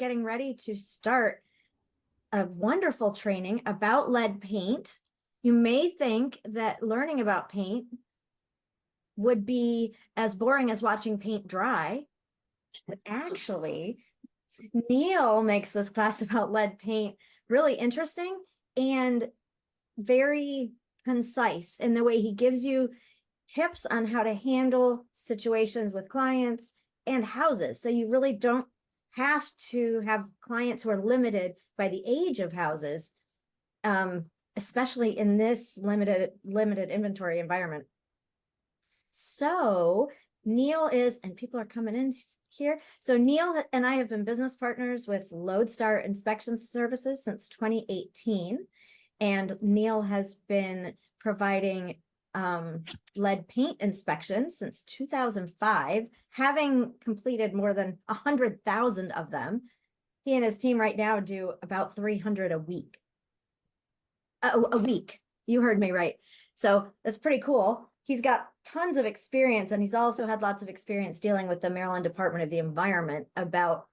getting ready to start a wonderful training about lead paint. You may think that learning about paint would be as boring as watching paint dry, but actually, Neil makes this class about lead paint really interesting and very concise in the way he gives you tips on how to handle situations with clients and houses. So you really don't have to have clients who are limited by the age of houses, especially in this limited inventory environment. So Neil is, and people are coming in here. So Neil and I have been business partners with LodeStar Inspection Services since 2018. And Neil has been providing lead paint inspections since 2005, having completed more than 100,000 of them. He and his team right now do about 300 a week. A week, you heard me right. So that's pretty cool. He's got tons of experience, and he's also had lots of experience dealing with the Maryland Department of the Environment about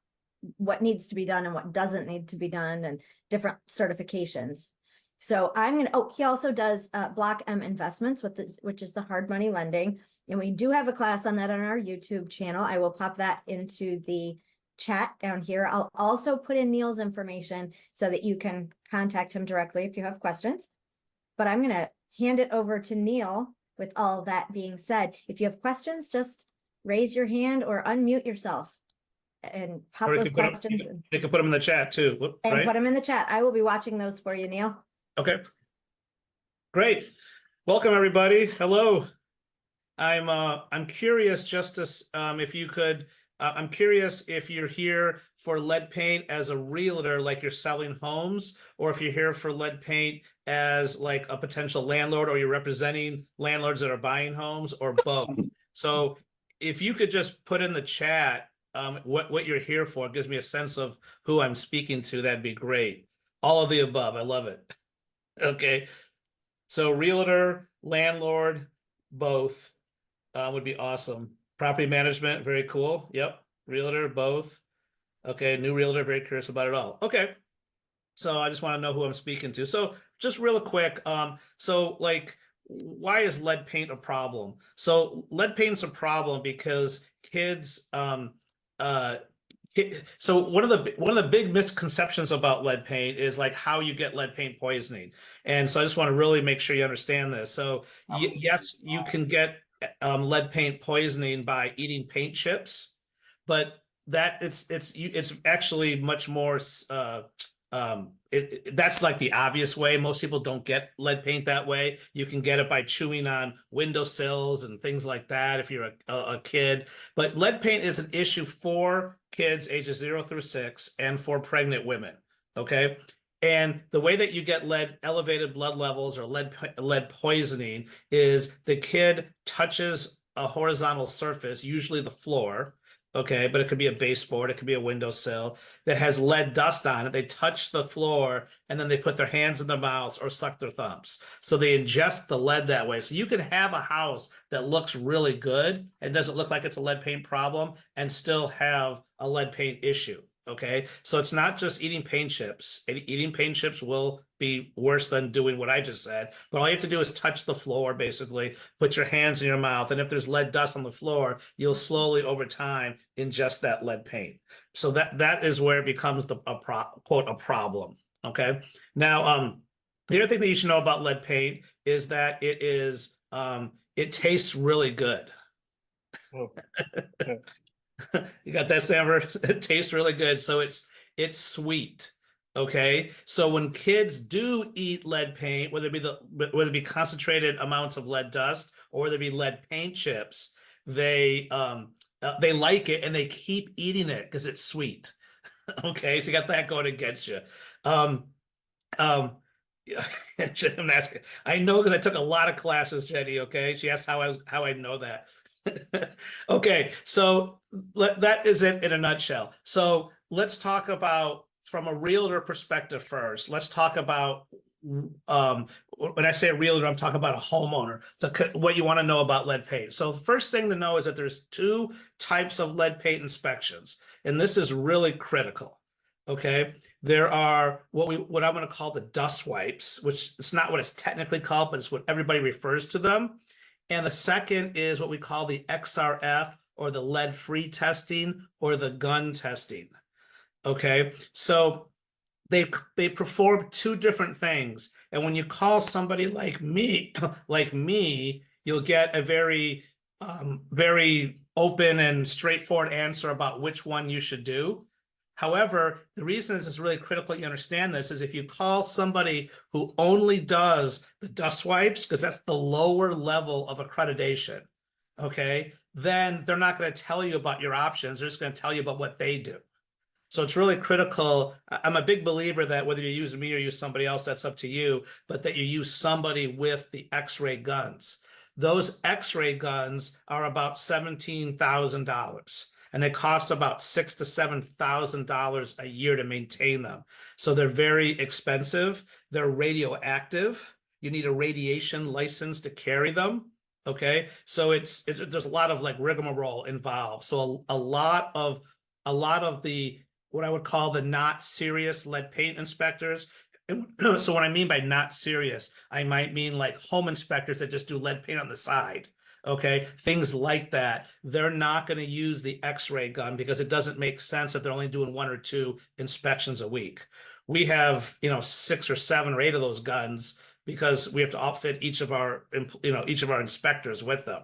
what needs to be done and what doesn't need to be done and different certifications. So I'm going to, he also does Block M investments, which is the hard money lending. And we do have a class on that on our YouTube channel. I will pop that into the chat down here. I'll also put in Neil's information so that you can contact him directly if you have questions. But I'm going to hand it over to Neil with all that being said. If you have questions, just raise your hand or unmute yourself and pop those questions. They can put them in the chat too. And right? put them in the chat. I will be watching those for you, Neil. Okay, great. Welcome everybody. Hello. I'm curious, Justice, if you could. I'm curious if you're here for lead paint as a realtor, like you're selling homes, or if you're here for lead paint as like a potential landlord, or you're representing landlords that are buying homes, or both. So if you could just put in the chat what you're here for, it gives me a sense of who I'm speaking to. That'd be great. All of the above. I love it. Okay, so realtor, landlord, both would be awesome. Property management, very cool. Yep, realtor, both. Okay, new realtor, very curious about it all. Okay, so I just want to know who I'm speaking to. So just real quick, so like, why is lead paint a problem? So lead paint's a problem because kids, so one of the big misconceptions about lead paint is like how you get lead paint poisoning. And so I just want to really make sure you understand this. So yes, you can get lead paint poisoning by eating paint chips, but that it's actually much more that's like the obvious way. Most people don't get lead paint that way. You can get it by chewing on windowsills and things like that if you're a kid. But lead paint is an issue for kids ages 0 through 6 and for pregnant women. Okay. And the way that you get elevated blood levels or lead poisoning is the kid touches a horizontal surface, usually the floor. Okay, but it could be a baseboard, it could be a windowsill that has lead dust on it. They touch the floor and then they put their hands in their mouths or suck their thumbs. So they ingest the lead that way. So you can have a house that looks really good and doesn't look like it's a lead paint problem and still have a lead paint issue. Okay, so it's not just eating paint chips. Eating paint chips will be worse than doing what I just said. But all you have to do is touch the floor, basically, put your hands in your mouth. And if there's lead dust on the floor, you'll slowly over time ingest that lead paint. So that is where it becomes quote, a problem. Okay, now the other thing that you should know about lead paint is that it tastes really good. Oh. You got that, Stanford? It tastes really good. So it's sweet. Okay. So when kids do eat lead paint, whether it be concentrated amounts of lead dust or whether it be lead paint chips, they like it and they keep eating it because it's sweet. Okay. So you got that going against you. I'm asking. I know because I took a lot of classes, Jenny. Okay. She asked how I know that. Okay, so that is it in a nutshell. So let's talk about from a realtor perspective first. Let's talk about when I say a realtor, I'm talking about a homeowner, what you want to know about lead paint. So the first thing to know is that there's 2 types of lead paint inspections, and this is really critical. Okay. There are what I'm going to call the dust wipes, which it's not what it's technically called, but it's what everybody refers to them. And the second is what we call the XRF, or the lead-free testing, or the gun testing. Okay. So they perform two different things. And when you call somebody like me, you'll get a very open and straightforward answer about which one you should do. However, the reason this is really critical you understand this is if you call somebody who only does the dust wipes, because that's the lower level of accreditation, okay, then they're not going to tell you about your options. They're just going to tell you about what they do. So it's really critical. I'm a big believer that whether you use me or use somebody else, that's up to you, but that you use somebody with the X-ray guns. Those X-ray guns are about $17,000, and they cost about $6,000 to $7,000 a year to maintain them. So they're very expensive. They're radioactive. You need a radiation license to carry them. Okay, so there's a lot of like rigmarole involved. So a lot of the what I would call the not serious lead paint inspectors. So what I mean by not serious, I might mean like home inspectors that just do lead paint on the side. Okay, things like that. They're not going to use the X-ray gun because it doesn't make sense if they're only doing 1 or 2 inspections a week. We have, 6 or 7 or 8 of those guns because we have to outfit each of our inspectors with them.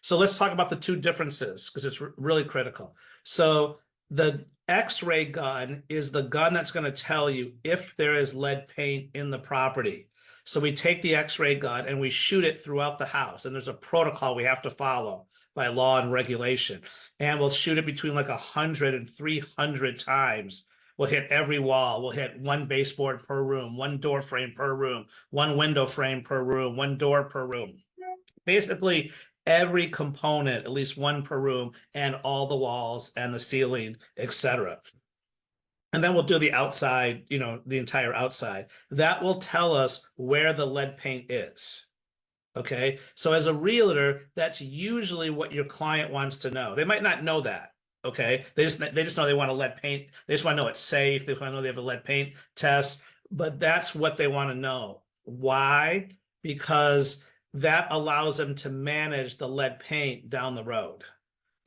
So let's talk about the two differences because it's really critical. So the X-ray gun is the gun that's going to tell you if there is lead paint in the property. So we take the X-ray gun and we shoot it throughout the house. And there's a protocol we have to follow by law and regulation. And we'll shoot it between like 100 and 300 times. We'll hit every wall. We'll hit 1 baseboard per room, 1 door frame per room, 1 window frame per room, 1 door per room. Basically, every component, at least 1 per room, and all the walls and the ceiling, etc. And then we'll do the outside, the entire outside. That will tell us where the lead paint is. Okay. So as a realtor, that's usually what your client wants to know. They might not know that. Okay. They just know they want a lead paint. They just want to know it's safe. They want to know they have a lead paint test, but that's what they want to know. Why? Because that allows them to manage the lead paint down the road.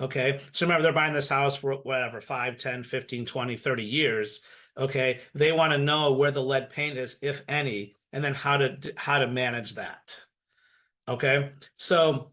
Okay. So remember, they're buying this house for whatever, 5, 10, 15, 20, 30 years. Okay. They want to know where the lead paint is, if any, and then how to manage that. Okay. So,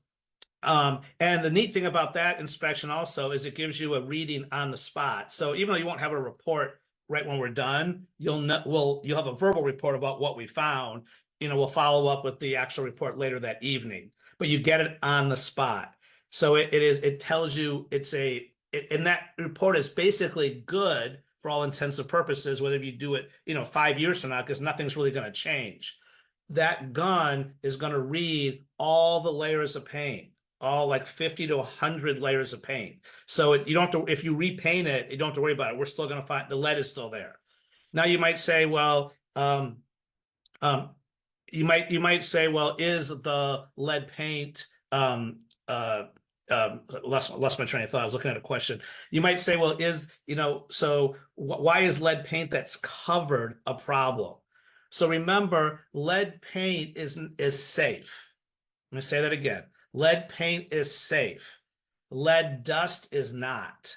and the neat thing about that inspection also is it gives you a reading on the spot. So even though you won't have a report right when we're done, you'll have a verbal report about what we found. We'll follow up with the actual report later that evening, but you get it on the spot. So it tells you and that report is basically good for all intents and purposes, whether you do it, 5 years from now, because nothing's really going to change. That gun is going to read all the layers of paint, all like 50 to 100 layers of paint. So you don't have to, if you repaint it, you don't have to worry about it. We're still going to find the lead is still there. Now you might say, well, you might say, well, is the lead paint lost my train of thought. I was looking at a question. You might say, well, why is lead paint that's covered a problem? So remember, lead paint is safe. I'm going to say that again. Lead paint is safe. Lead dust is not.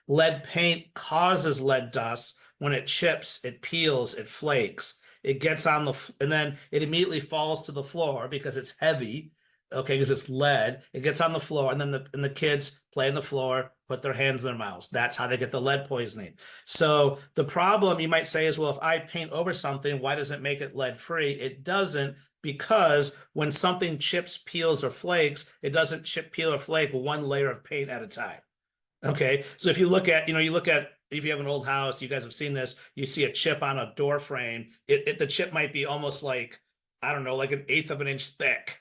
Lead paint causes lead dust when it chips, it peels, it flakes. It gets on and then it immediately falls to the floor because it's heavy. Okay, because it's lead. It gets on the floor, and then the kids play on the floor, put their hands in their mouths. That's how they get the lead poisoning. So the problem you might say is, well, if I paint over something, why doesn't it make it lead free? It doesn't, because when something chips, peels, or flakes, it doesn't chip, peel, or flake 1 layer of paint at a time. Okay, so if you look at, if you have an old house, you guys have seen this, you see a chip on a door frame, the chip might be almost like, I don't know, like 1/8 of an inch thick.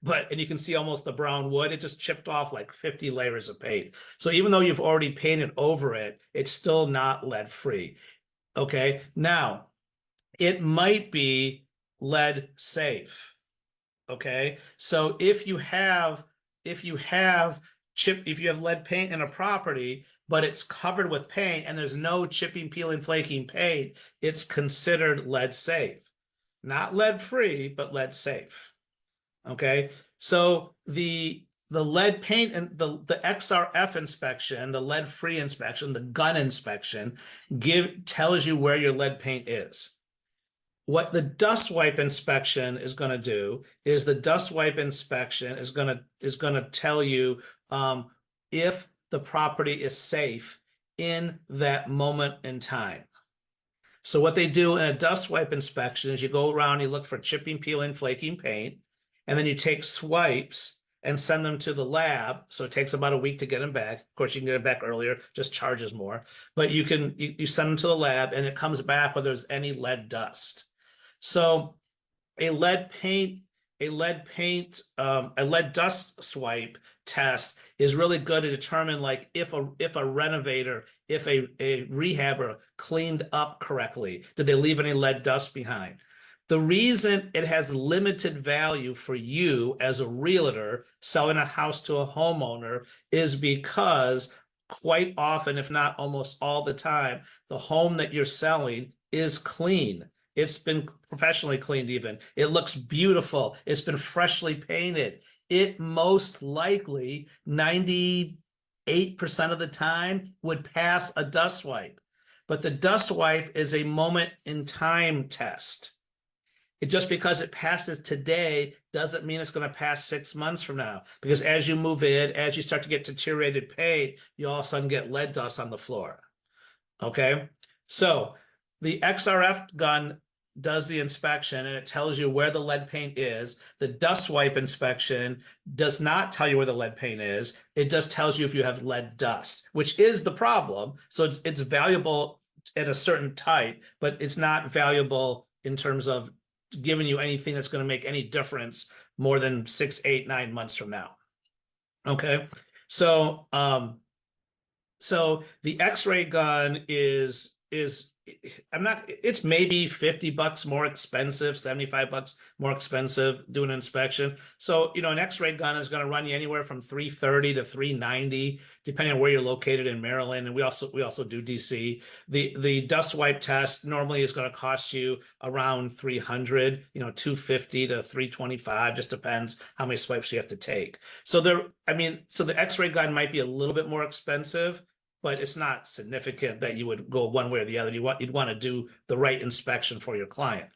And you can see almost the brown wood, it just chipped off like 50 layers of paint. So even though you've already painted over it, it's still not lead free. Okay, now it might be lead safe. Okay, so if you have lead paint in a property, but it's covered with paint and there's no chipping, peeling, flaking paint, it's considered lead safe. Not lead free, but lead safe. Okay, so the lead paint and the XRF inspection, the lead free inspection, the gun inspection tells you where your lead paint is. What the dust wipe inspection is going to do is the dust wipe inspection is going to tell you if the property is safe in that moment in time. So what they do in a dust wipe inspection is you go around, you look for chipping, peeling, flaking paint, and then you take swipes and send them to the lab. So it takes about a week to get them back. Of course, you can get them back earlier, just charges more. But you send them to the lab and it comes back whether there's any lead dust. So a lead dust swipe test is really good to determine like if a renovator, if a rehabber cleaned up correctly. Did they leave any lead dust behind? The reason it has limited value for you as a realtor selling a house to a homeowner is because quite often, if not almost all the time, the home that you're selling is clean. It's been professionally cleaned even. It looks beautiful. It's been freshly painted. It most likely 98% of the time would pass a dust wipe. But the dust wipe is a moment in time test. Just because it passes today doesn't mean it's going to pass 6 months from now. Because as you move in, as you start to get deteriorated paint, you all of a sudden get lead dust on the floor. Okay? So the XRF gun does the inspection and it tells you where the lead paint is. The dust wipe inspection does not tell you where the lead paint is. It just tells you if you have lead dust, which is the problem. So it's valuable at a certain type, but it's not valuable in terms of giving you anything that's going to make any difference more than 6, 8, 9 months from now. Okay. So the X-ray gun is it's maybe $50 more expensive, $75 more expensive doing an inspection. So, an X-ray gun is going to run you anywhere from $330 to $390, depending on where you're located in Maryland. And we also do DC. The dust wipe test normally is going to cost you around $300, $250 to $325, just depends how many swipes you have to take. So the X-ray gun might be a little bit more expensive, but it's not significant that you would go one way or the other. You'd want to do the right inspection for your client.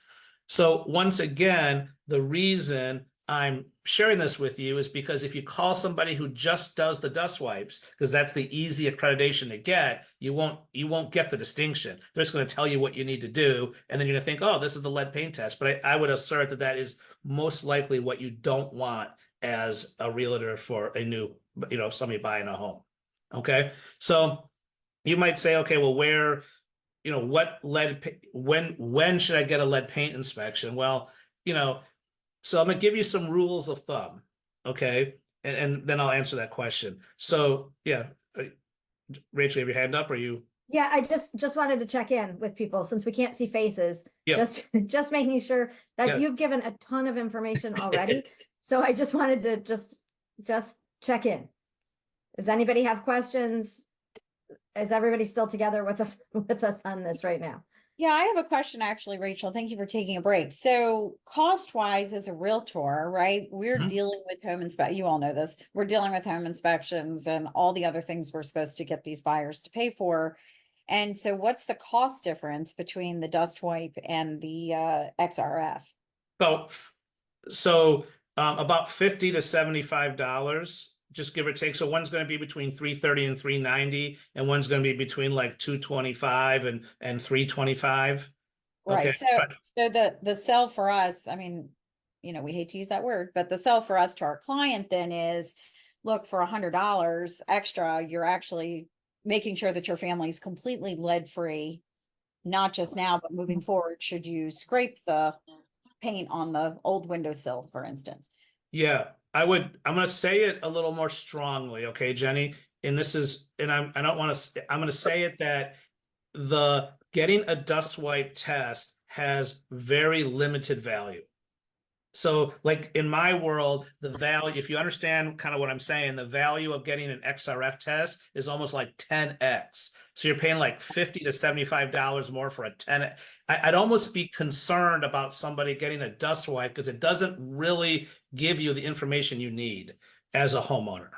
So once again, the reason I'm sharing this with you is because if you call somebody who just does the dust wipes, because that's the easy accreditation to get, you won't get the distinction. They're just going to tell you what you need to do, and then you're going to think, oh, this is the lead paint test. But I would assert that is most likely what you don't want as a realtor for a new, somebody buying a home. Okay, so you might say, okay, well, when should I get a lead paint inspection? Well, so I'm gonna give you some rules of thumb, okay, and then I'll answer that question. So yeah, Rachel, you have your hand up, or you? Yeah, I just wanted to check in with people since we can't see faces. Yeah. Just making sure that Yeah. you've given a ton of information already. So I just wanted to just check in. Does anybody have questions? Is everybody still together with us on this right now? Yeah, I have a question actually, Rachel. Thank you for taking a break. So cost-wise as a realtor, right? We're dealing with home inspection. You all know this. We're dealing with home inspections and all the other things we're supposed to get these buyers to pay for. And so what's the cost difference between the dust wipe and the XRF? About $50 to $75. Just give or take. So one's going to be between $330 and $390, and one's going to be between like $225 and $325. Right. Okay. So the sell for us, I mean, we hate to use that word, but the sell for us to our client then is, look, for $100 extra, you're actually making sure that your family is completely lead free, not just now, but moving forward, should you scrape the paint on the old windowsill, for instance. Yeah, I'm going to say it a little more strongly. Okay, Jenny. And I'm going to say it that getting a dust wipe test has very limited value. So like in my world, the value, if you understand kind of what I'm saying, the value of getting an XRF test is almost like 10x. So you're paying like $50 to $75 more for a 10. I'd almost be concerned about somebody getting a dust wipe because it doesn't really give you the information you need as a homeowner.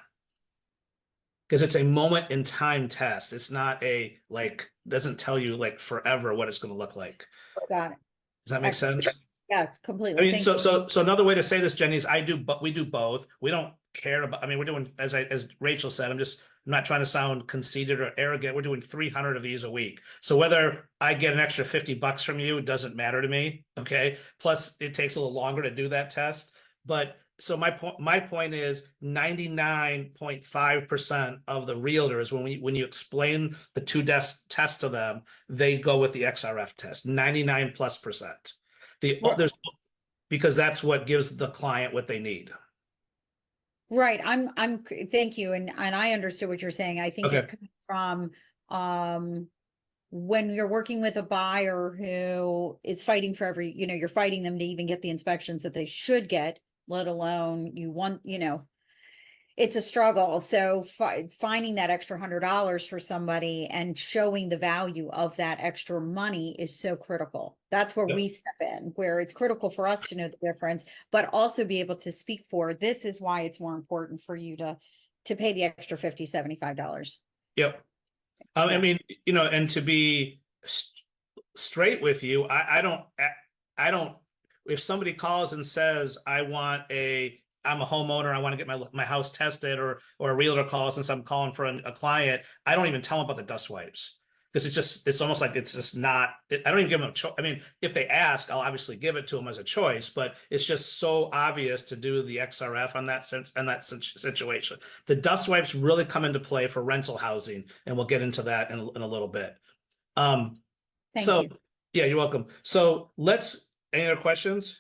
Because it's a moment in time test. It's not a like, doesn't tell you like forever what it's going to look like. Got it. Does that make Excellent. sense? Yeah, I completely. mean, Thank so another way to say this, Jenny, is but we do both. We don't care about, I mean, we're doing, as Rachel said, I'm not trying to sound conceited or arrogant. We're doing 300 of these a week. So whether I get an extra $50 from you, it doesn't matter to me. Okay. Plus it takes a little longer to do that test. But so my point is 99.5% of the realtors, when you explain the two tests to them, they go with the XRF test, 99+%. There's, because that's what gives the client what they need. Right. Thank you. And I understood what you're saying. I think it's Okay. coming from, when you're working with a buyer who is fighting for you're fighting them to even get the inspections that they should get, let alone it's a struggle. So finding that extra $100 for somebody and showing the value of that extra money is so critical. That's where we step in, where it's critical for us to know the difference, but also be able to speak for, this is why it's more important for you to pay the extra $50, $75. Yep. I mean, and to be straight with you, I don't, if somebody calls and says, I'm a homeowner, I want to get my house tested, or a realtor calls since I'm calling for a client, I don't even tell them about the dust wipes. Because it's almost like it's just not, I don't even give them a choice. I mean, if they ask, I'll obviously give it to them as a choice, but it's just so obvious to do the XRF on that situation. The dust wipes really come into play for rental housing, and we'll get into that in a little bit. Thank you. Yeah, you're welcome. So any other questions?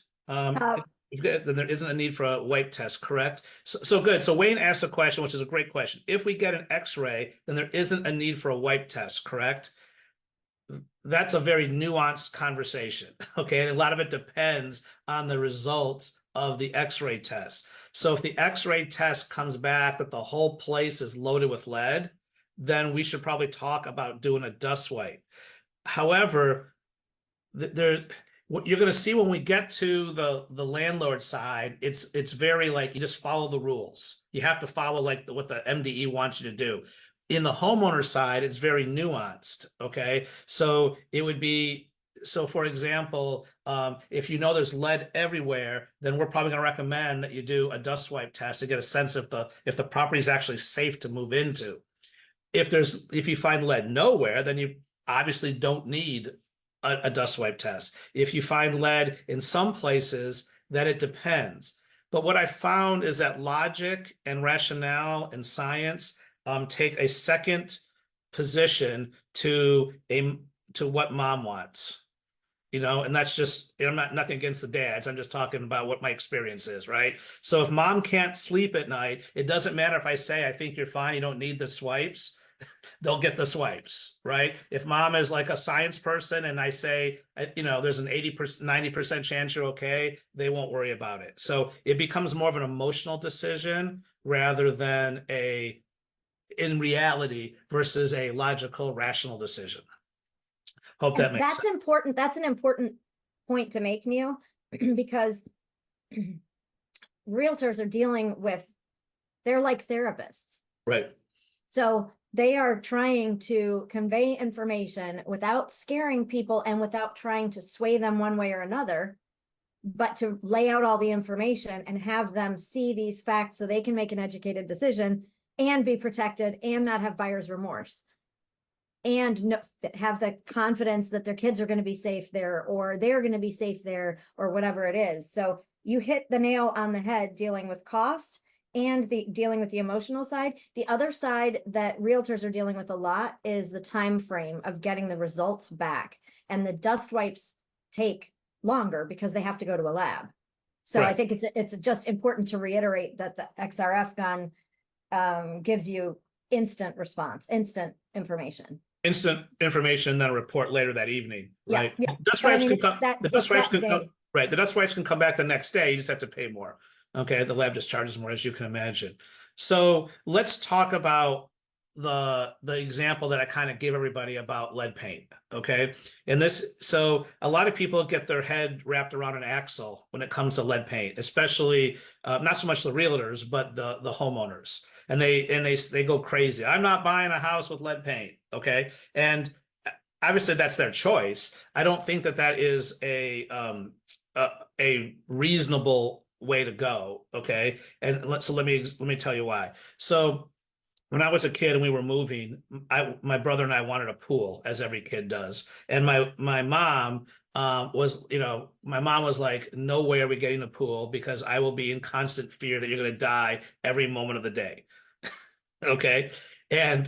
Then there isn't a need for a wipe test, correct? So good. So Wayne asked a question, which is a great question. If we get an X-ray, then there isn't a need for a wipe test, correct? That's a very nuanced conversation, okay? And a lot of it depends on the results of the X-ray test. So if the X-ray test comes back that the whole place is loaded with lead, then we should probably talk about doing a dust wipe. However, what you're going to see when we get to the landlord side, it's very like you just follow the rules. You have to follow like what the MDE wants you to do. In the homeowner side, it's very nuanced. Okay, so it would be, so for example, if there's lead everywhere, then we're probably going to recommend that you do a dust wipe test to get a sense if the property is actually safe to move into. If you find lead nowhere, then you obviously don't need a dust wipe test. If you find lead in some places, then it depends. But what I found is that logic and rationale and science take a second position to what mom wants. And that's just, I'm nothing against the dads. I'm just talking about what my experience is, right? So if mom can't sleep at night, it doesn't matter if I say, I think you're fine, you don't need the swipes. They'll get the swipes, right? If mom is like a science person and I say, there's an 80%, 90% chance you're okay, they won't worry about it. So it becomes more of an emotional decision rather than in reality versus a logical, rational decision. Hope that makes sense. Important. That's an important point to make, Neil, because realtors are dealing with, they're like therapists. Right. So they are trying to convey information without scaring people and without trying to sway them one way or another, but to lay out all the information and have them see these facts so they can make an educated decision and be protected and not have buyer's remorse. And have the confidence that their kids are going to be safe there, or they're going to be safe there, or whatever it is. So you hit the nail on the head dealing with cost and dealing with the emotional side. The other side that realtors are dealing with a lot is the time frame of getting the results back. And the dust wipes take longer because they have to go to a lab. So right. I think it's just important to reiterate that the XRF gun gives you instant response, instant information. Instant information, then a report later that evening, right? Yeah. Dust wipes can come. The dust wipes can come. Right. The dust wipes can come back the next day. You just have to pay more. Okay. The lab just charges more, as you can imagine. So let's talk about the example that I kind of gave everybody about lead paint. Okay. And so a lot of people get their head wrapped around an axle when it comes to lead paint, especially not so much the realtors, but the homeowners. And they go crazy. I'm not buying a house with lead paint. Okay. And obviously that's their choice. I don't think that is a reasonable way to go. Okay. And let me tell you why. So when I was a kid and we were moving, my brother and I wanted a pool, as every kid does. And my mom my mom was like, no way are we getting a pool, because I will be in constant fear that you're going to die every moment of the day. Okay. And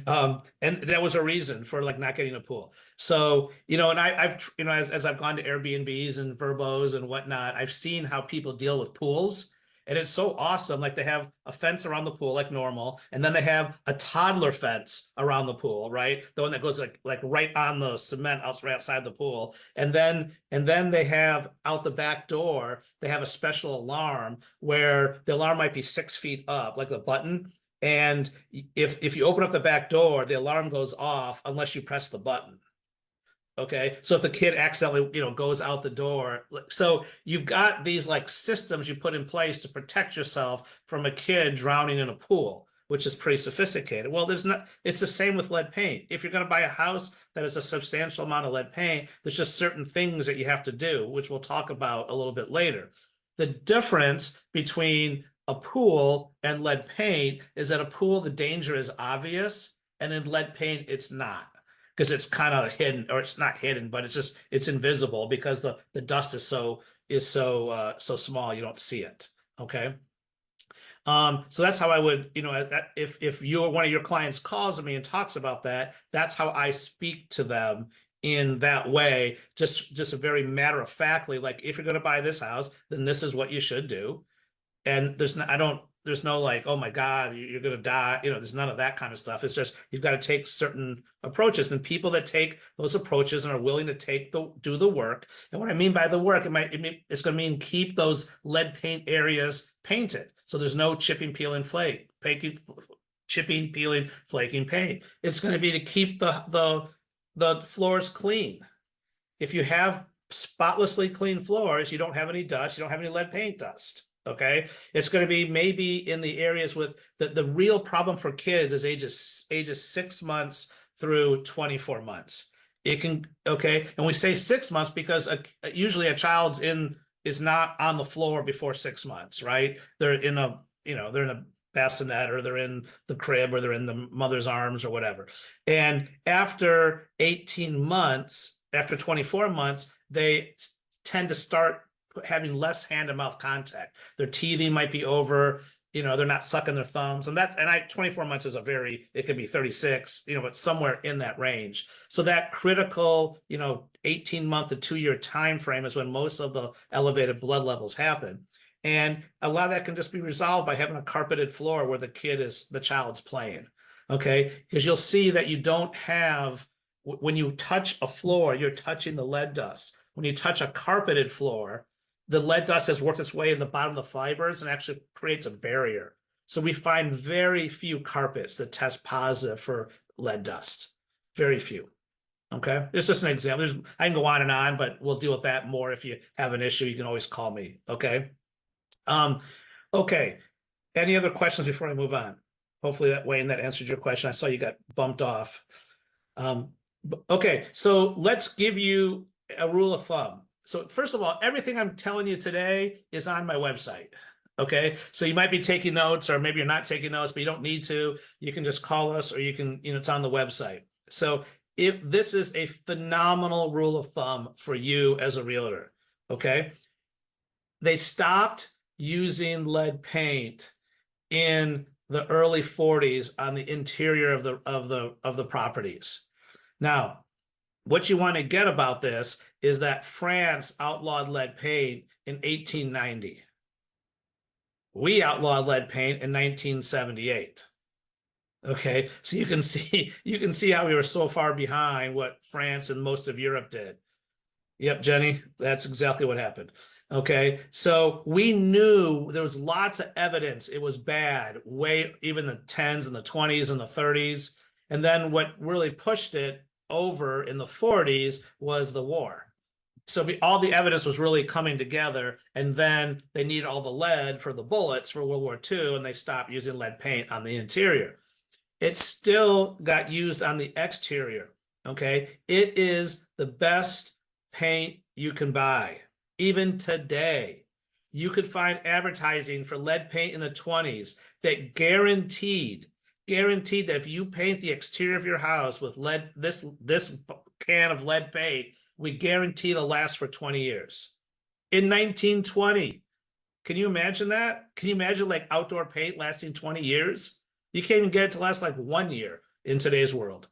that was a reason for like not getting a pool. So, and I've, as I've gone to Airbnbs and Verbos and whatnot, I've seen how people deal with pools. And it's so awesome. Like they have a fence around the pool like normal, and then they have a toddler fence around the pool, right? The one that goes like right on the cement right outside the pool. And then they have out the back door, they have a special alarm where the alarm might be 6 feet up, like the button. And if you open up the back door, the alarm goes off unless you press the button. Okay. So if the kid accidentally, goes out the door, so you've got these like systems you put in place to protect yourself from a kid drowning in a pool, which is pretty sophisticated. Well, it's the same with lead paint. If you're going to buy a house that is a substantial amount of lead paint, there's just certain things that you have to do, which we'll talk about a little bit later. The difference between a pool and lead paint is that a pool, the danger is obvious, and in lead paint, it's not. Because it's kind of hidden, or it's not hidden, but it's invisible because the dust is so small you don't see it. Okay. So that's how I would, if one of your clients calls me and talks about that, that's how I speak to them in that way. Just a very matter of factly, like, if you're going to buy this house, then this is what you should do. And there's no like, oh my God, you're going to die. There's none of that kind of stuff. It's just, you've got to take certain approaches, and people that take those approaches and are willing to do the work. And what I mean by the work, it's going to mean keep those lead paint areas painted. So there's no chipping, peeling, flaking paint. It's going to be to keep the floors clean. If you have spotlessly clean floors, you don't have any dust, you don't have any lead paint dust. Okay. It's going to be maybe in the areas with the real problem for kids is ages 6 months through 24 months. It can, okay. And we say 6 months because usually a child's is not on the floor before 6 months, right? They're in a bassinet, or they're in the crib, or they're in the mother's arms, or whatever. And after 18 months, after 24 months, they tend to start having less hand and mouth contact. Their teething might be over, they're not sucking their thumbs. And 24 months is it could be 36, but somewhere in that range. So that critical, 18-month to 2-year time frame is when most of the elevated blood levels happen. And a lot of that can just be resolved by having a carpeted floor where the child's playing. Okay. Because you'll see that you don't have, when you touch a floor, you're touching the lead dust. When you touch a carpeted floor, the lead dust has worked its way in the bottom of the fibers and actually creates a barrier. So we find very few carpets that test positive for lead dust. Very few. Okay. It's just an example. I can go on and on, but we'll deal with that more. If you have an issue, you can always call me. Okay. Okay. Any other questions before I move on? Hopefully Wayne, that answered your question. I saw you got bumped off. Okay. So let's give you a rule of thumb. So first of all, everything I'm telling you today is on my website. Okay. So you might be taking notes, or maybe you're not taking notes, but you don't need to. You can just call us, or you can, it's on the website. So if this is a phenomenal rule of thumb for you as a realtor, okay. They stopped using lead paint in the early 40s on the interior of the properties. Now, what you want to get about this is that France outlawed lead paint in 1890. We outlawed lead paint in 1978. Okay, so you can see how we were so far behind what France and most of Europe did. Yep, Jenny, that's exactly what happened. Okay, so we knew there was lots of evidence it was bad, way even the 10s and the 20s and the 30s. And then what really pushed it over in the 40s was the war. So all the evidence was really coming together, and then they needed all the lead for the bullets for World War II, and they stopped using lead paint on the interior. It still got used on the exterior. Okay, it is the best paint you can buy. Even today, you could find advertising for lead paint in the 20s that guaranteed that if you paint the exterior of your house with lead, this can of lead paint, we guarantee it'll last for 20 years. In 1920, can you imagine that? Can you imagine like outdoor paint lasting 20 years? You can't even get it to last like 1 year in today's world.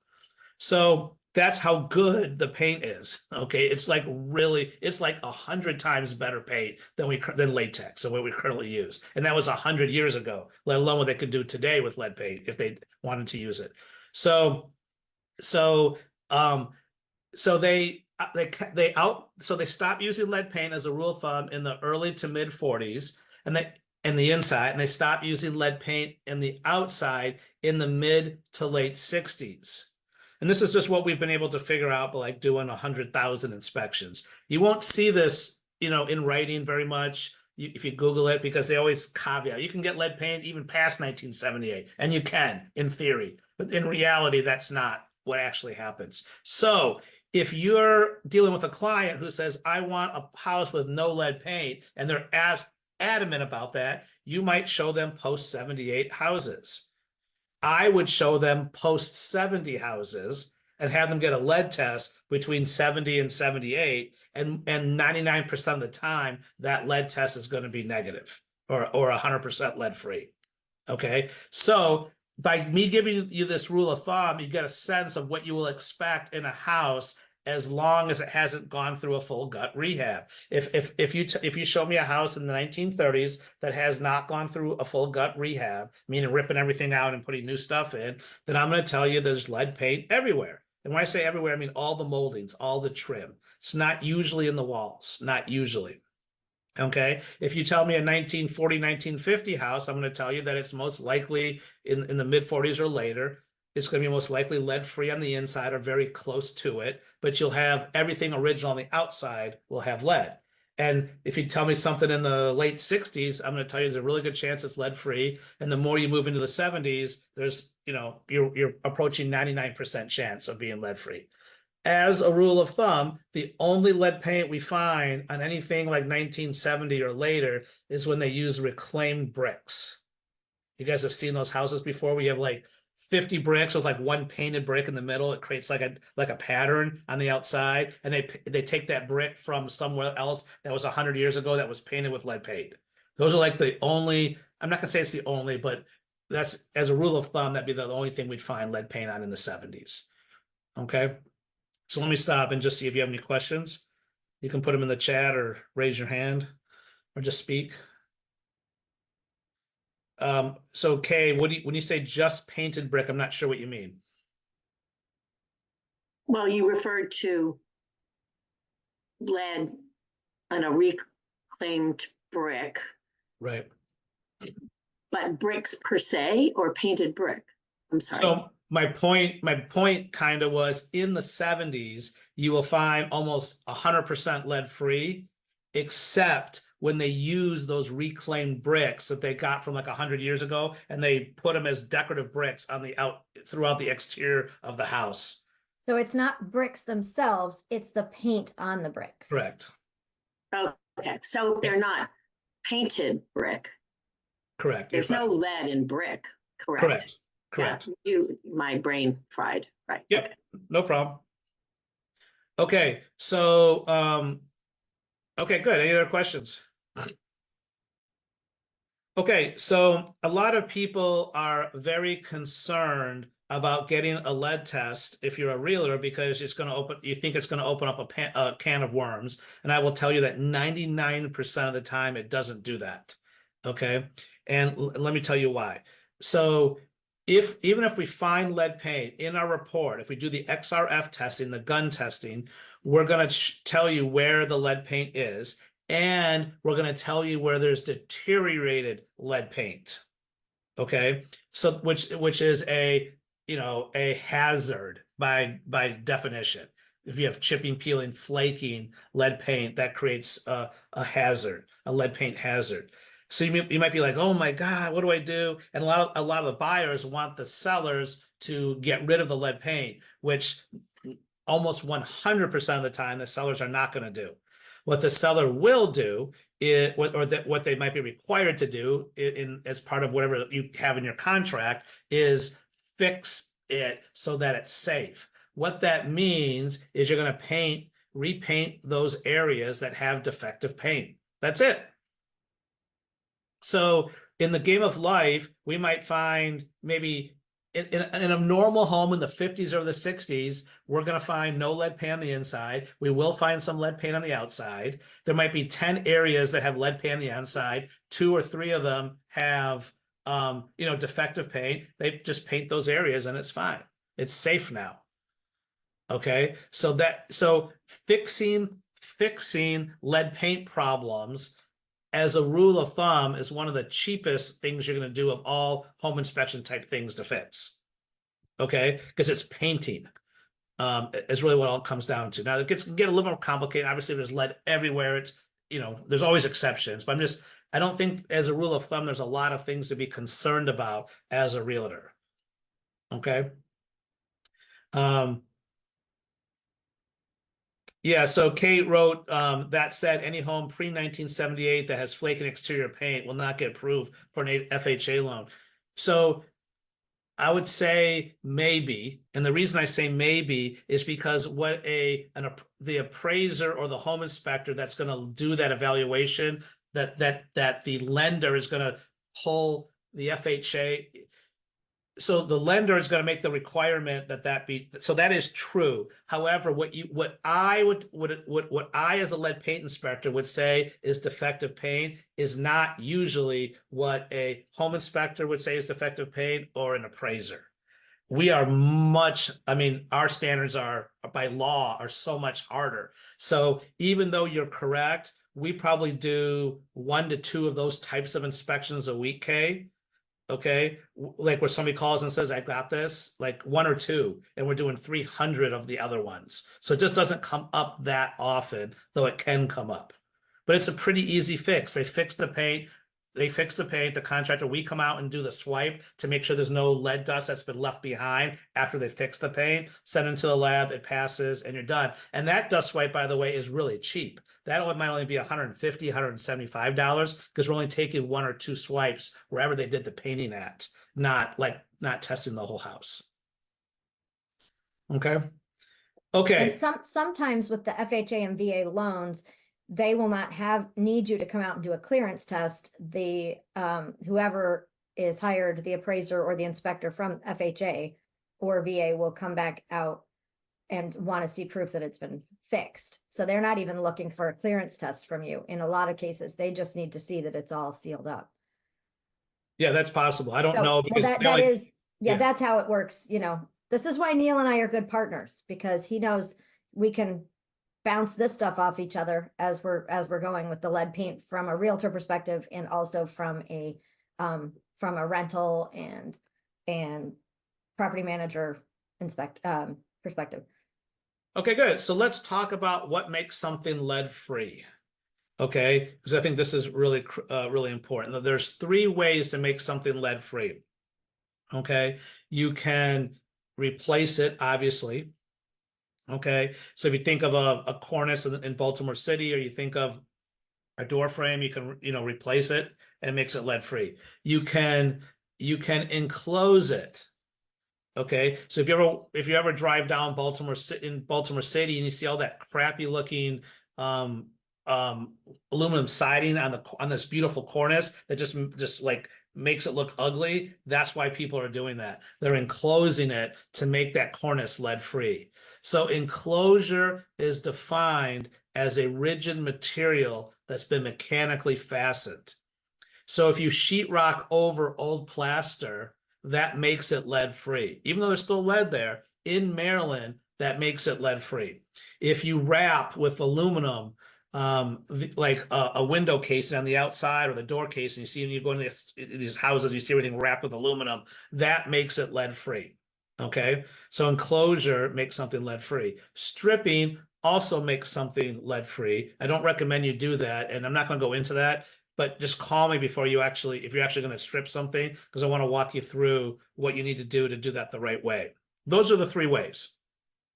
So that's how good the paint is. Okay, it's like really, it's like 100 times better paint than latex, and what we currently use. And that was 100 years ago, let alone what they could do today with lead paint if they wanted to use it. So they stopped using lead paint as a rule of thumb in the early to mid 40s, and the inside, and they stopped using lead paint in the outside in the mid to late 60s. And this is just what we've been able to figure out by like doing 100,000 inspections. You won't see this, in writing very much if you Google it, because they always caveat, you can get lead paint even past 1978, and you can in theory, but in reality, that's not what actually happens. So if you're dealing with a client who says, I want a house with no lead paint, and they're adamant about that, you might show them post-78 houses. I would show them post-70 houses and have them get a lead test between 70 and 78, and 99% of the time, that lead test is going to be negative or 100% lead-free. Okay, so by me giving you this rule of thumb, you get a sense of what you will expect in a house as long as it hasn't gone through a full gut rehab. If you show me a house in the 1930s that has not gone through a full gut rehab, meaning ripping everything out and putting new stuff in, then I'm going to tell you there's lead paint everywhere. And when I say everywhere, I mean all the moldings, all the trim. It's not usually in the walls, not usually. Okay, if you tell me a 1940, 1950 house, I'm going to tell you that it's most likely in the mid 40s or later. It's going to be most likely lead-free on the inside or very close to it, but you'll have everything original on the outside will have lead. And if you tell me something in the late 60s, I'm going to tell you there's a really good chance it's lead-free. And the more you move into the 70s, there's, you're approaching 99% chance of being lead-free. As a rule of thumb, the only lead paint we find on anything like 1970 or later is when they use reclaimed bricks. You guys have seen those houses before? We have like 50 bricks with like one painted brick in the middle. It creates like a pattern on the outside, and they take that brick from somewhere else that was 100 years ago that was painted with lead paint. Those are like the only, I'm not gonna say it's the only, but that's, as a rule of thumb, that'd be the only thing we'd find lead paint on in the 70s. Okay, so let me stop and just see if you have any questions. You can put them in the chat or raise your hand or just speak. So Kay, when you say just painted brick, I'm not sure what you mean. Well, you referred to lead on a reclaimed brick, Right. but bricks per se or painted brick? I'm sorry. So my point kind of was in the 70s, you will find almost 100% lead free, except when they use those reclaimed bricks that they got from like 100 years ago, and they put them as decorative bricks on throughout the exterior of the house. So it's not bricks themselves, it's the paint on the bricks. Correct. Okay, so they're not painted brick. Correct. There's no lead in brick, correct? Correct. Correct. Yeah, my brain fried, right? Yep. Okay. No problem. Okay, so okay, good. Any other questions? Okay, so a lot of people are very concerned about getting a lead test if you're a realtor, because you think it's going to open up a can of worms. And I will tell you that 99% of the time it doesn't do that. Okay, and let me tell you why. So even if we find lead paint in our report, if we do the XRF testing, the gun testing, we're going to tell you where the lead paint is. and we're going to tell you where there's deteriorated lead paint. Okay, so which is a hazard by definition. If you have chipping, peeling, flaking lead paint, that creates a hazard, a lead paint hazard. So you might be like, oh my God, what do I do? And a lot of the buyers want the sellers to get rid of the lead paint, which almost 100% of the time the sellers are not going to do. What the seller will do is, what they might be required to do as part of whatever you have in your contract, is fix it so that it's safe. What that means is you're going to repaint those areas that have defective paint. That's it. So in the game of life, we might find maybe in a normal home in the 50s or the 60s, we're going to find no lead paint on the inside. We will find some lead paint on the outside. There might be 10 areas that have lead paint on the outside. 2 or 3 of them have, defective paint. They just paint those areas and it's fine. It's safe now. Okay. So fixing lead paint problems, as a rule of thumb, is one of the cheapest things you're going to do of all home inspection type things to fix. Okay, because it's painting. Is really what it all comes down to. Now it can get a little more complicated. Obviously, there's lead everywhere. It's there's always exceptions, but I don't think as a rule of thumb there's a lot of things to be concerned about as a realtor. Okay. Yeah, so Kate wrote, that said, any home pre-1978 that has flaking exterior paint will not get approved for an FHA loan. So I would say maybe, and the reason I say maybe is because what the appraiser or the home inspector that's going to do that evaluation, that the lender is going to pull the FHA. So the lender is going to make the requirement that be, so that is true. However, what I as a lead paint inspector would say is defective paint is not usually what a home inspector would say is defective paint or an appraiser. We are our standards are by law are so much harder. So even though you're correct, we probably do 1 to 2 of those types of inspections a week, Kay. Okay, like where somebody calls and says, I got this, like 1 or 2, and we're doing 300 of the other ones. So it just doesn't come up that often, though it can come up. But it's a pretty easy fix. They fix the paint. The contractor, we come out and do the swipe to make sure there's no lead dust that's been left behind after they fix the paint, send it to the lab, it passes, and you're done. And that dust swipe, by the way, is really cheap. That might only be $150, $175 because we're only taking 1 or 2 swipes wherever they did the painting at, not testing the whole house. Okay. Okay. And sometimes with the FHA and VA loans, they will not need you to come out and do a clearance test. The whoever is hired, the appraiser or the inspector from FHA or VA, will come back out and want to see proof that it's been fixed. So they're not even looking for a clearance test from you. In a lot of cases, they just need to see that it's all sealed up. Yeah, that's possible. I don't know because that's how it works. This is why Neil and I are good partners, because he knows we can bounce this stuff off each other as we're going with the lead paint from a realtor perspective, and also from a rental and property manager perspective. Okay, good. So let's talk about what makes something lead free. Okay, because I think this is really important. There's 3 ways to make something lead free. Okay, you can replace it, obviously. Okay, so if you think of a cornice in Baltimore City, or you think of a door frame, you can replace it and it makes it lead free. You can enclose it. Okay, so if you ever drive down Baltimore City and you see all that crappy looking aluminum siding on this beautiful cornice that just like makes it look ugly, that's why people are doing that. They're enclosing it to make that cornice lead free. So enclosure is defined as a rigid material that's been mechanically fastened. So if you sheetrock over old plaster, that makes it lead free. Even though there's still lead there, in Maryland, that makes it lead free. If you wrap with aluminum like a window casing on the outside or the door casing, you see when you go into these houses, you see everything wrapped with aluminum, that makes it lead free. Okay, so enclosure makes something lead free. Stripping also makes something lead free. I don't recommend you do that, and I'm not going to go into that, but just call me before you actually, if you're actually going to strip something, because I want to walk you through what you need to do that the right way. Those are the 3 ways.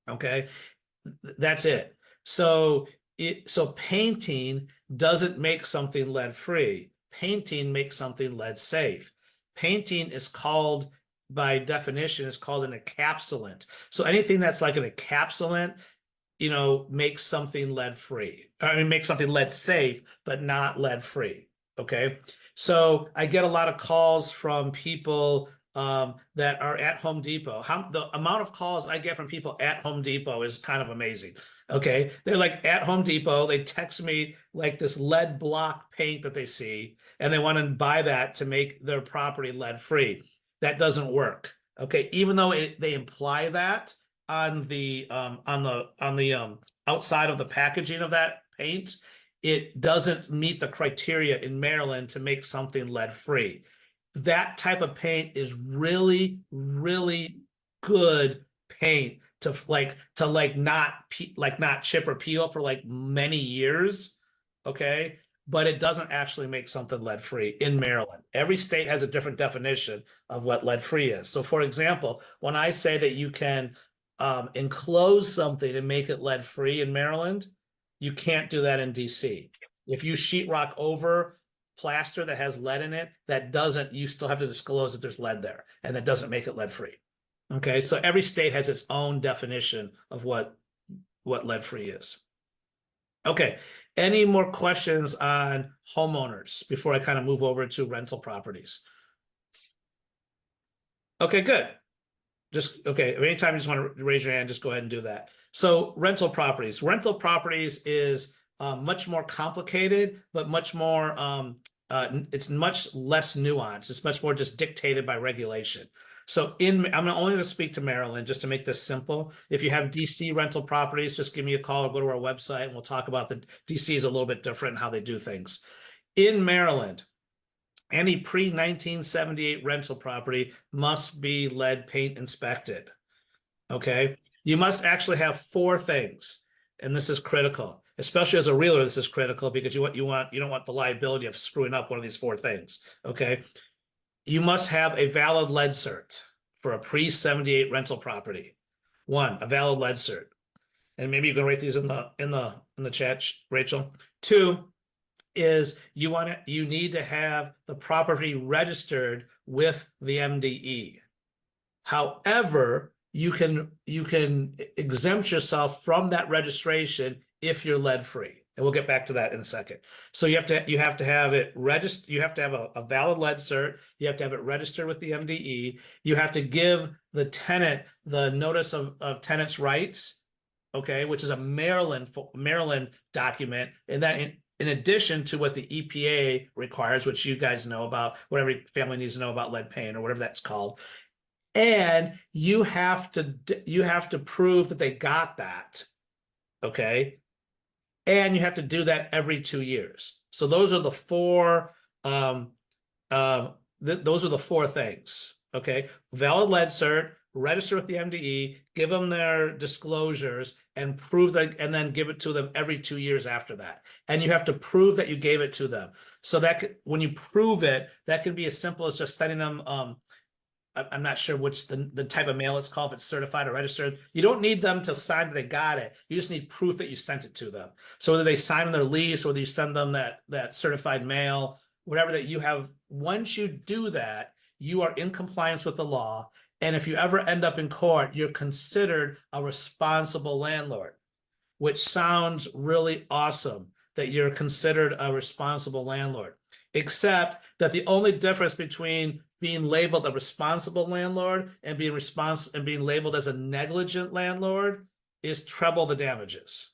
Okay, that's it. So painting doesn't make something lead free. Painting makes something lead safe. Painting is called, by definition, is called an encapsulant. So anything that's like an encapsulant, makes something lead free. I mean, makes something lead safe, but not lead free. Okay. So I get a lot of calls from people that are at Home Depot. The amount of calls I get from people at Home Depot is kind of amazing. Okay. They're like at Home Depot, they text me like this lead block paint that they see, and they want to buy that to make their property lead free. That doesn't work. Okay. Even though they imply that on the outside of the packaging of that paint, it doesn't meet the criteria in Maryland to make something lead free. That type of paint is really, really good paint to not chip or peel for like many years. Okay. But it doesn't actually make something lead free in Maryland. Every state has a different definition of what lead free is. So for example, when I say that you can enclose something and make it lead free in Maryland, you can't do that in DC. If you sheetrock over plaster that has lead in it, you still have to disclose that there's lead there, and that doesn't make it lead free. Okay, so every state has its own definition of what lead free is. Okay, any more questions on homeowners before I kind of move over to rental properties? Okay, good. Okay, anytime you just want to raise your hand, just go ahead and do that. So rental properties is much more complicated, but much more, it's much less nuanced. It's much more just dictated by regulation. So I'm only going to speak to Maryland just to make this simple. If you have DC rental properties, just give me a call or go to our website and we'll talk about the DC is a little bit different in how they do things. In Maryland, any pre-1978 rental property must be lead paint inspected. Okay. You must actually have 4 things. And this is critical, especially as a realtor. This is critical because you don't want the liability of screwing up one of these 4 things. Okay. You must have a valid lead cert for a pre-78 rental property. 1, a valid lead cert. And maybe you can write these in the chat, Rachel. 2 is you need to have the property registered with the MDE. However, you can exempt yourself from that registration if you're lead free. And we'll get back to that in a second. So you have to have it registered. You have to have a valid lead cert. You have to have it registered with the MDE. You have to give the tenant the notice of tenant's rights, okay, which is a Maryland document. And that in addition to what the EPA requires, which you guys know about, what every family needs to know about lead paint or whatever that's called. And you have to prove that they got that, okay? And you have to do that every 2 years. So those are the 4. Those are the 4 things. Okay, valid lead cert, register with the MDE, give them their disclosures, and prove that, and then give it to them every 2 years after that. And you have to prove that you gave it to them. So that when you prove it, that can be as simple as just sending them. I'm not sure which the type of mail it's called, if it's certified or registered. You don't need them to sign that they got it. You just need proof that you sent it to them. So whether they sign their lease, or whether you send them that certified mail, whatever that you have, once you do that, you are in compliance with the law. And if you ever end up in court, you're considered a responsible landlord, which sounds really awesome that you're considered a responsible landlord, except that the only difference between being labeled a responsible landlord and being labeled as a negligent landlord is treble the damages.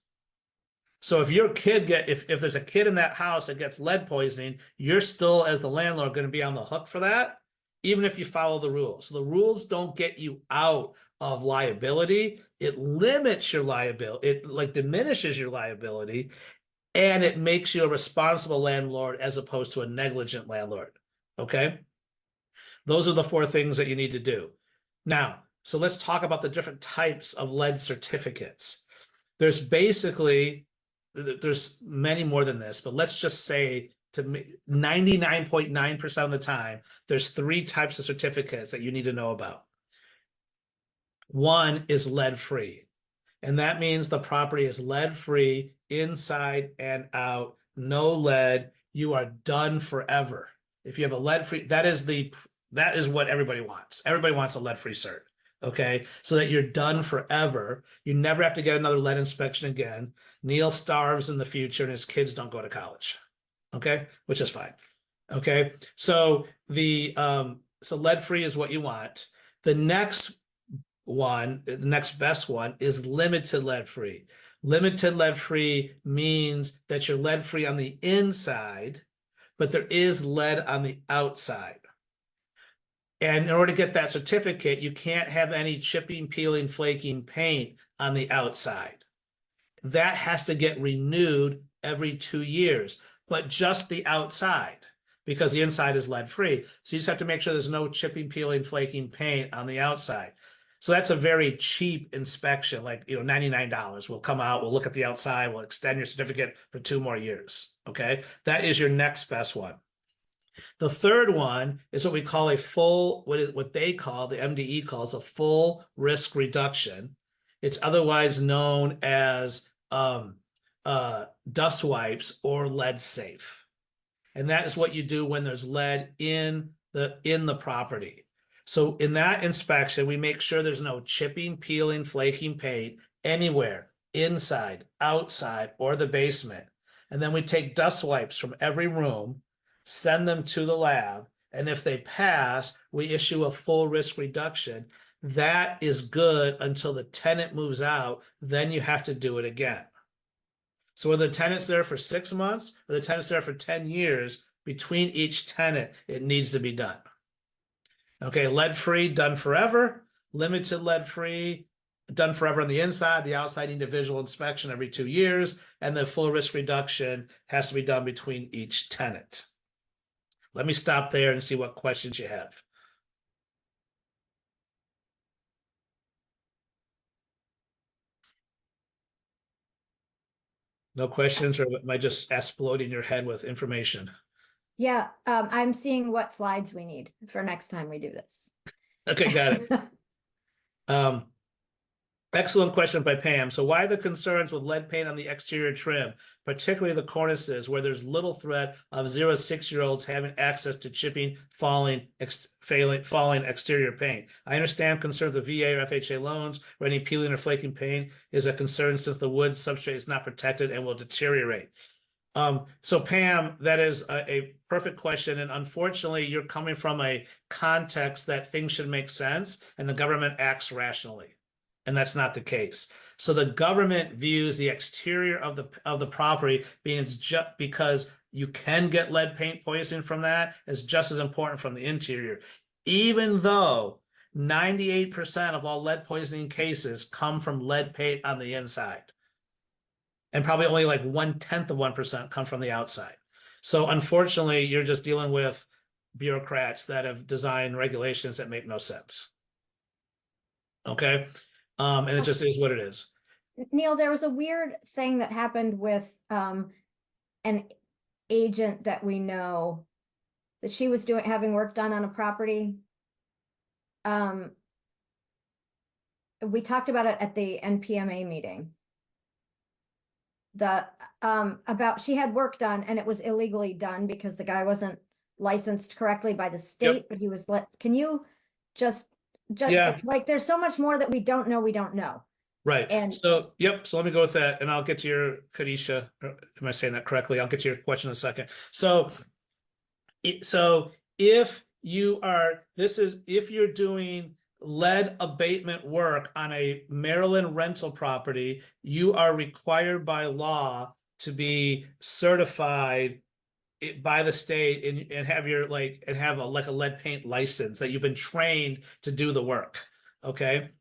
So if your kid if there's a kid in that house that gets lead poisoning, you're still, as the landlord, going to be on the hook for that, even if you follow the rules. So the rules don't get you out of liability. It limits your liability. It diminishes your liability. and it makes you a responsible landlord as opposed to a negligent landlord. Okay. Those are the 4 things that you need to do. Now, so let's talk about the different types of lead certificates. There's basically, there's many more than this, but let's just say to 99.9% of the time, there's 3 types of certificates that you need to know about. One is lead free, and that means the property is lead free inside and out, no lead. You are done forever. If you have a lead free, that is what everybody wants. Everybody wants a lead free cert. Okay, so that you're done forever. You never have to get another lead inspection again. Neil starves in the future and his kids don't go to college. Okay, which is fine. Okay, so so lead free is what you want. The next best one is limited lead free. Limited lead free means that you're lead free on the inside, but there is lead on the outside. And in order to get that certificate, you can't have any chipping, peeling, flaking paint on the outside. That has to get renewed every 2 years, but just the outside, because the inside is lead free. So you just have to make sure there's no chipping, peeling, flaking paint on the outside. So that's a very cheap inspection, like, $99. We'll come out, we'll look at the outside, we'll extend your certificate for 2 more years. Okay, that is your next best one. The third one is what we call a full, what they call, the MDE calls a full risk reduction. It's otherwise known as dust wipes or lead safe. And that is what you do when there's lead in the property. So in that inspection, we make sure there's no chipping, peeling, flaking paint anywhere, inside, outside, or the basement. And then we take dust wipes from every room, send them to the lab, and if they pass, we issue a full risk reduction. That is good until the tenant moves out, then you have to do it again. So whether the tenant's there for 6 months or the tenant's there for 10 years, between each tenant, it needs to be done. Okay, lead-free, done forever. Limited lead-free, done forever on the inside. The outside individual inspection every 2 years, and the full risk reduction has to be done between each tenant. Let me stop there and see what questions you have. No questions, or am I just exploding your head with information? Yeah, I'm seeing what slides we need for next time we do this. Okay, got it. Excellent question by Pam. So why the concerns with lead paint on the exterior trim, particularly the cornices where there's little threat of 0 to 6-year-olds having access to chipping, falling exterior paint? I understand concerns with VA or FHA loans where any peeling or flaking paint is a concern since the wood substrate is not protected and will deteriorate. So Pam, that is a perfect question. And unfortunately, you're coming from a context that things should make sense and the government acts rationally. And that's not the case. So the government views the exterior of the property being just because you can get lead paint poisoning from that is just as important from the interior, even though 98% of all lead poisoning cases come from lead paint on the inside. And probably only like 0.1% come from the outside. So unfortunately, you're just dealing with bureaucrats that have designed regulations that make no sense. Okay. And it just is what it is. Neil, there was a weird thing that happened with an agent that we know that she was having work done on a property. We talked about it at the NPMA meeting. About she had work done and it was illegally done because the guy wasn't licensed correctly by the state, but he was can you just Yeah. like there's so much more that we don't know. Right. And so, yep. So let me go with that and I'll get to your Kadisha. Am I saying that correctly? I'll get to your question in a second. So if you're doing lead abatement work on a Maryland rental property, you are required by law to be certified by the state and have your have a lead paint license that you've been trained to do the work. Okay.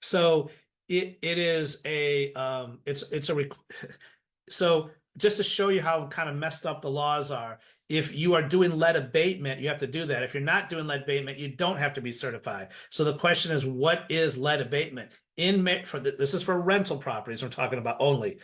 So it is so just to show you how kind of messed up the laws are, if you are doing lead abatement, you have to do that. If you're not doing lead abatement, you don't have to be certified. So the question is, what is lead abatement? This is for rental properties we're talking about only.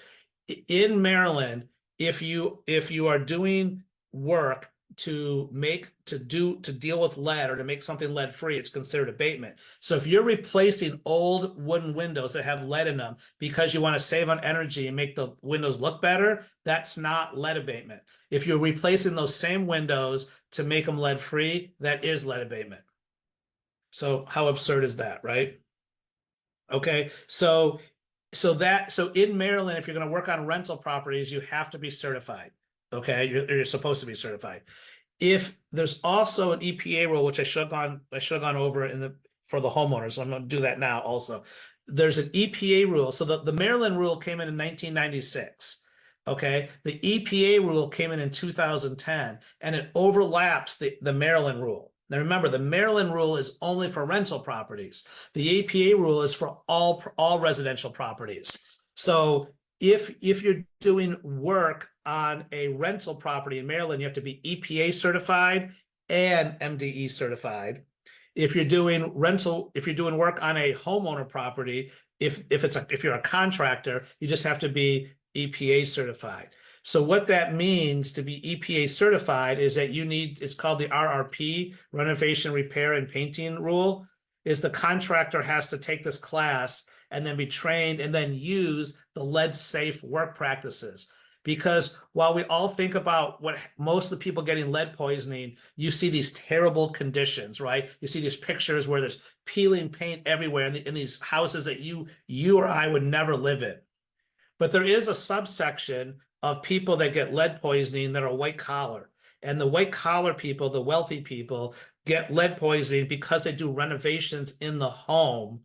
In Maryland, if you are doing work to deal with lead or to make something lead free, it's considered abatement. So if you're replacing old wooden windows that have lead in them because you want to save on energy and make the windows look better, that's not lead abatement. If you're replacing those same windows to make them lead free, that is lead abatement. So how absurd is that, right? Okay, so in Maryland, if you're going to work on rental properties, you have to be certified. Okay, you're supposed to be certified. If there's also an EPA rule, which I should have gone over for the homeowners, so I'm going to do that now also. There's an EPA rule. So the Maryland rule came in 1996. Okay, the EPA rule came in 2010, and it overlaps the Maryland rule. Now remember, the Maryland rule is only for rental properties. The EPA rule is for all residential properties. So if you're doing work on a rental property in Maryland, you have to be EPA certified and MDE certified. If you're doing work on a homeowner property, if you're a contractor, you just have to be EPA certified. So what that means to be EPA certified is that it's called the RRP, Renovation, Repair, and Painting Rule, is the contractor has to take this class and then be trained and then use the lead safe work practices. Because while we all think about what most of the people getting lead poisoning, you see these terrible conditions, right? You see these pictures where there's peeling paint everywhere in these houses that you or I would never live in. But there is a subsection of people that get lead poisoning that are white collar. And the white collar people, the wealthy people, get lead poisoning because they do renovations in the home,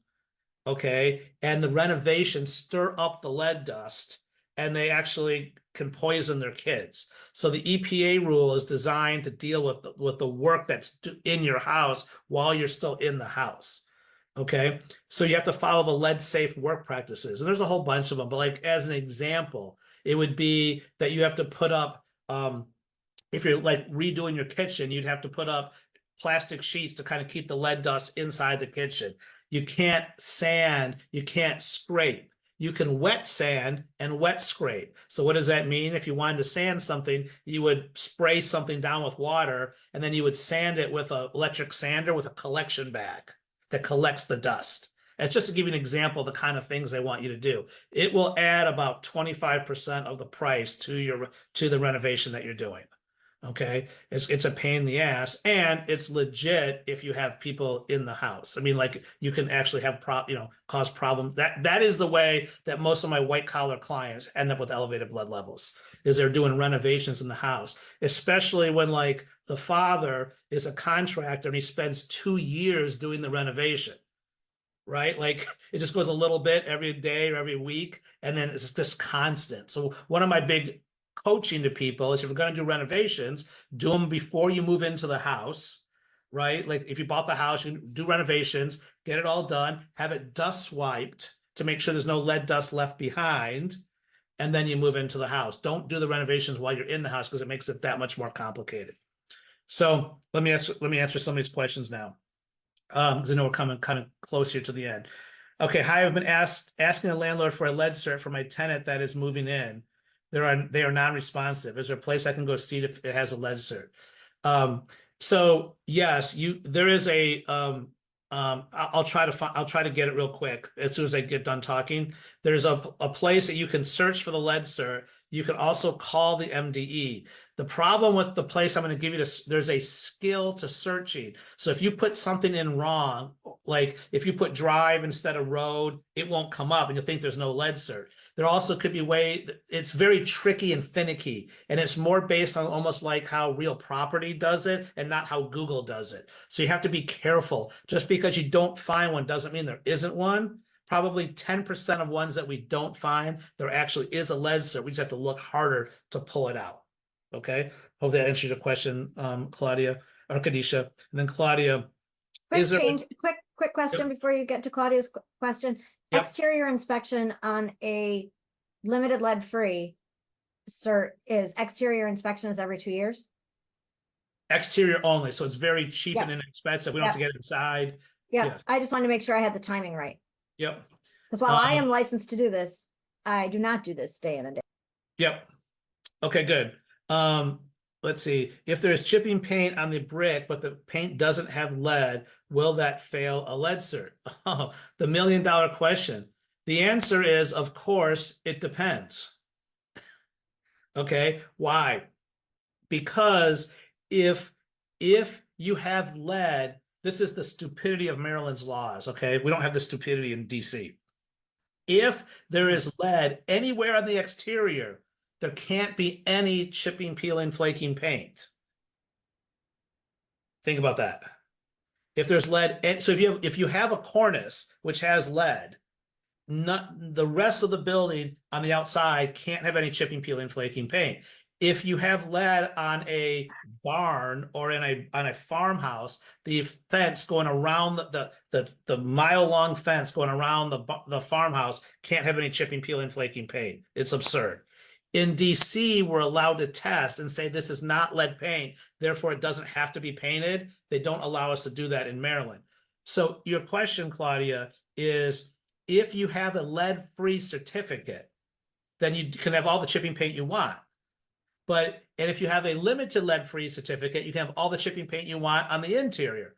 okay? And the renovations stir up the lead dust, and they actually can poison their kids. So the EPA rule is designed to deal with the work that's in your house while you're still in the house. Okay, so you have to follow the lead safe work practices, and there's a whole bunch of them, but like as an example, it would be that you have to put up, if you're like redoing your kitchen, you'd have to put up plastic sheets to kind of keep the lead dust inside the kitchen. You can't sand, you can't scrape. You can wet sand and wet scrape. So what does that mean? If you wanted to sand something, you would spray something down with water, and then you would sand it with an electric sander with a collection bag that collects the dust. It's just to give you an example of the kind of things they want you to do. It will add about 25% of the price to the renovation that you're doing. Okay, it's a pain in the ass, and it's legit if you have people in the house. I mean, like you can actually have cause problems. That is the way that most of my white collar clients end up with elevated blood levels, is they're doing renovations in the house, especially when like the father is a contractor and he spends 2 years doing the renovation, right? Like it just goes a little bit every day or every week, and then it's just constant. So one of my big coaching to people is, if you're going to do renovations, do them before you move into the house, right? Like if you bought the house, you do renovations, get it all done, have it dust swiped to make sure there's no lead dust left behind, and then you move into the house. Don't do the renovations while you're in the house because it makes it that much more complicated. So let me answer some of these questions now, because I know we're coming kind of close here to the end. Okay, hi, I've been asking the landlord for a lead cert for my tenant that is moving in. They are non-responsive. Is there a place I can go see if it has a lead cert? So yes, there is a I'll try to get it real quick as soon as I get done talking. There's a place that you can search for the lead cert. You can also call the MDE. The problem with the place I'm going to give you there's a skill to searching. So if you put something in wrong, like if you put drive instead of road, it won't come up and you'll think there's no lead cert. There also could be it's very tricky and finicky, and it's more based on almost like how Real Property does it and not how Google does it. So you have to be careful. Just because you don't find one doesn't mean there isn't one. Probably 10% of ones that we don't find, there actually is a lead cert. We just have to look harder to pull it out. Okay, hope that answers your question, Claudia or Kadisha. And then Claudia, quick question before you get to Claudia's question. Yep. Exterior inspection on a limited lead free, cert is exterior inspection is every 2 years? Exterior only, so it's very cheap and Yep. inexpensive. We don't have to Yep. get inside. Yeah, Yeah. I just wanted to make sure I had the timing right. Yep. Because while I Um, am licensed to do this, I do not do this day in and day. Yep. Okay, good. Let's see. If there's chipping paint on the brick, but the paint doesn't have lead, will that fail a lead cert? Oh, the $1 million question. The answer is, of course, it depends. Okay, why? Because if you have lead, this is the stupidity of Maryland's laws, okay? We don't have the stupidity in DC. If there is lead anywhere on the exterior, there can't be any chipping, peeling, flaking paint. Think about that. If there's lead, and so if you have a cornice which has lead, not the rest of the building on the outside can't have any chipping, peeling, flaking paint. If you have lead on a barn or on a farmhouse, the fence going around the mile-long fence going around the farmhouse can't have any chipping, peeling, flaking paint. It's absurd. In DC, we're allowed to test and say this is not lead paint, therefore it doesn't have to be painted. They don't allow us to do that in Maryland. So your question, Claudia, is if you have a lead-free certificate, then you can have all the chipping paint you want. And if you have a limited lead-free certificate, you can have all the chipping paint you want on the interior.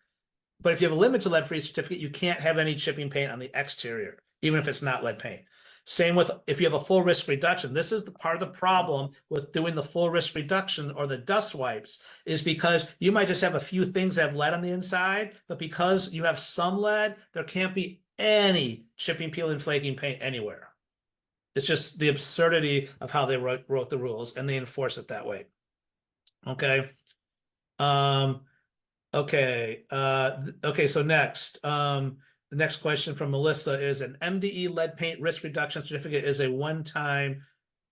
But if you have a limited lead-free certificate, you can't have any chipping paint on the exterior, even if it's not lead paint. Same with if you have a full risk reduction. This is the part of the problem with doing the full risk reduction or the dust wipes, is because you might just have a few things that have lead on the inside, but because you have some lead, there can't be any chipping, peeling, flaking paint anywhere. It's just the absurdity of how they wrote the rules, and they enforce it that way. Okay. Okay, so next, the next question from Melissa is an MDE lead paint risk reduction certificate is a one-time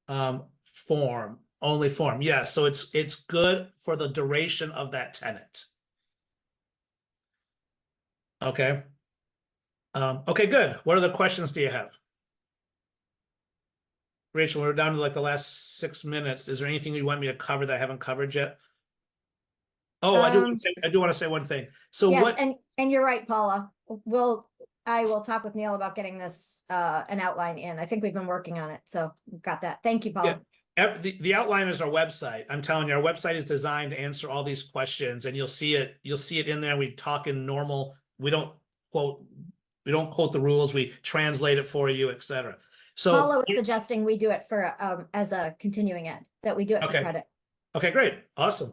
only form. Yeah, so it's good for the duration of that tenant. Okay. Okay, good. What other questions do you have? Rachel, we're down to like the last 6 minutes. Is there anything you want me to cover that I haven't covered yet? Oh, I do want to say one thing. So yes, and you're right, Paula. I will talk with Neil about getting this an outline in. I think we've been working on it, so we've got that. Thank you, Paula. Yeah. The outline is our website. I'm telling you, our website is designed to answer all these questions, and you'll see it in there. We talk in normal. We don't quote the rules. We translate it for you, etc. So Paula was suggesting we do it for as a continuing ed, that we do it for credit. Okay, great. Awesome.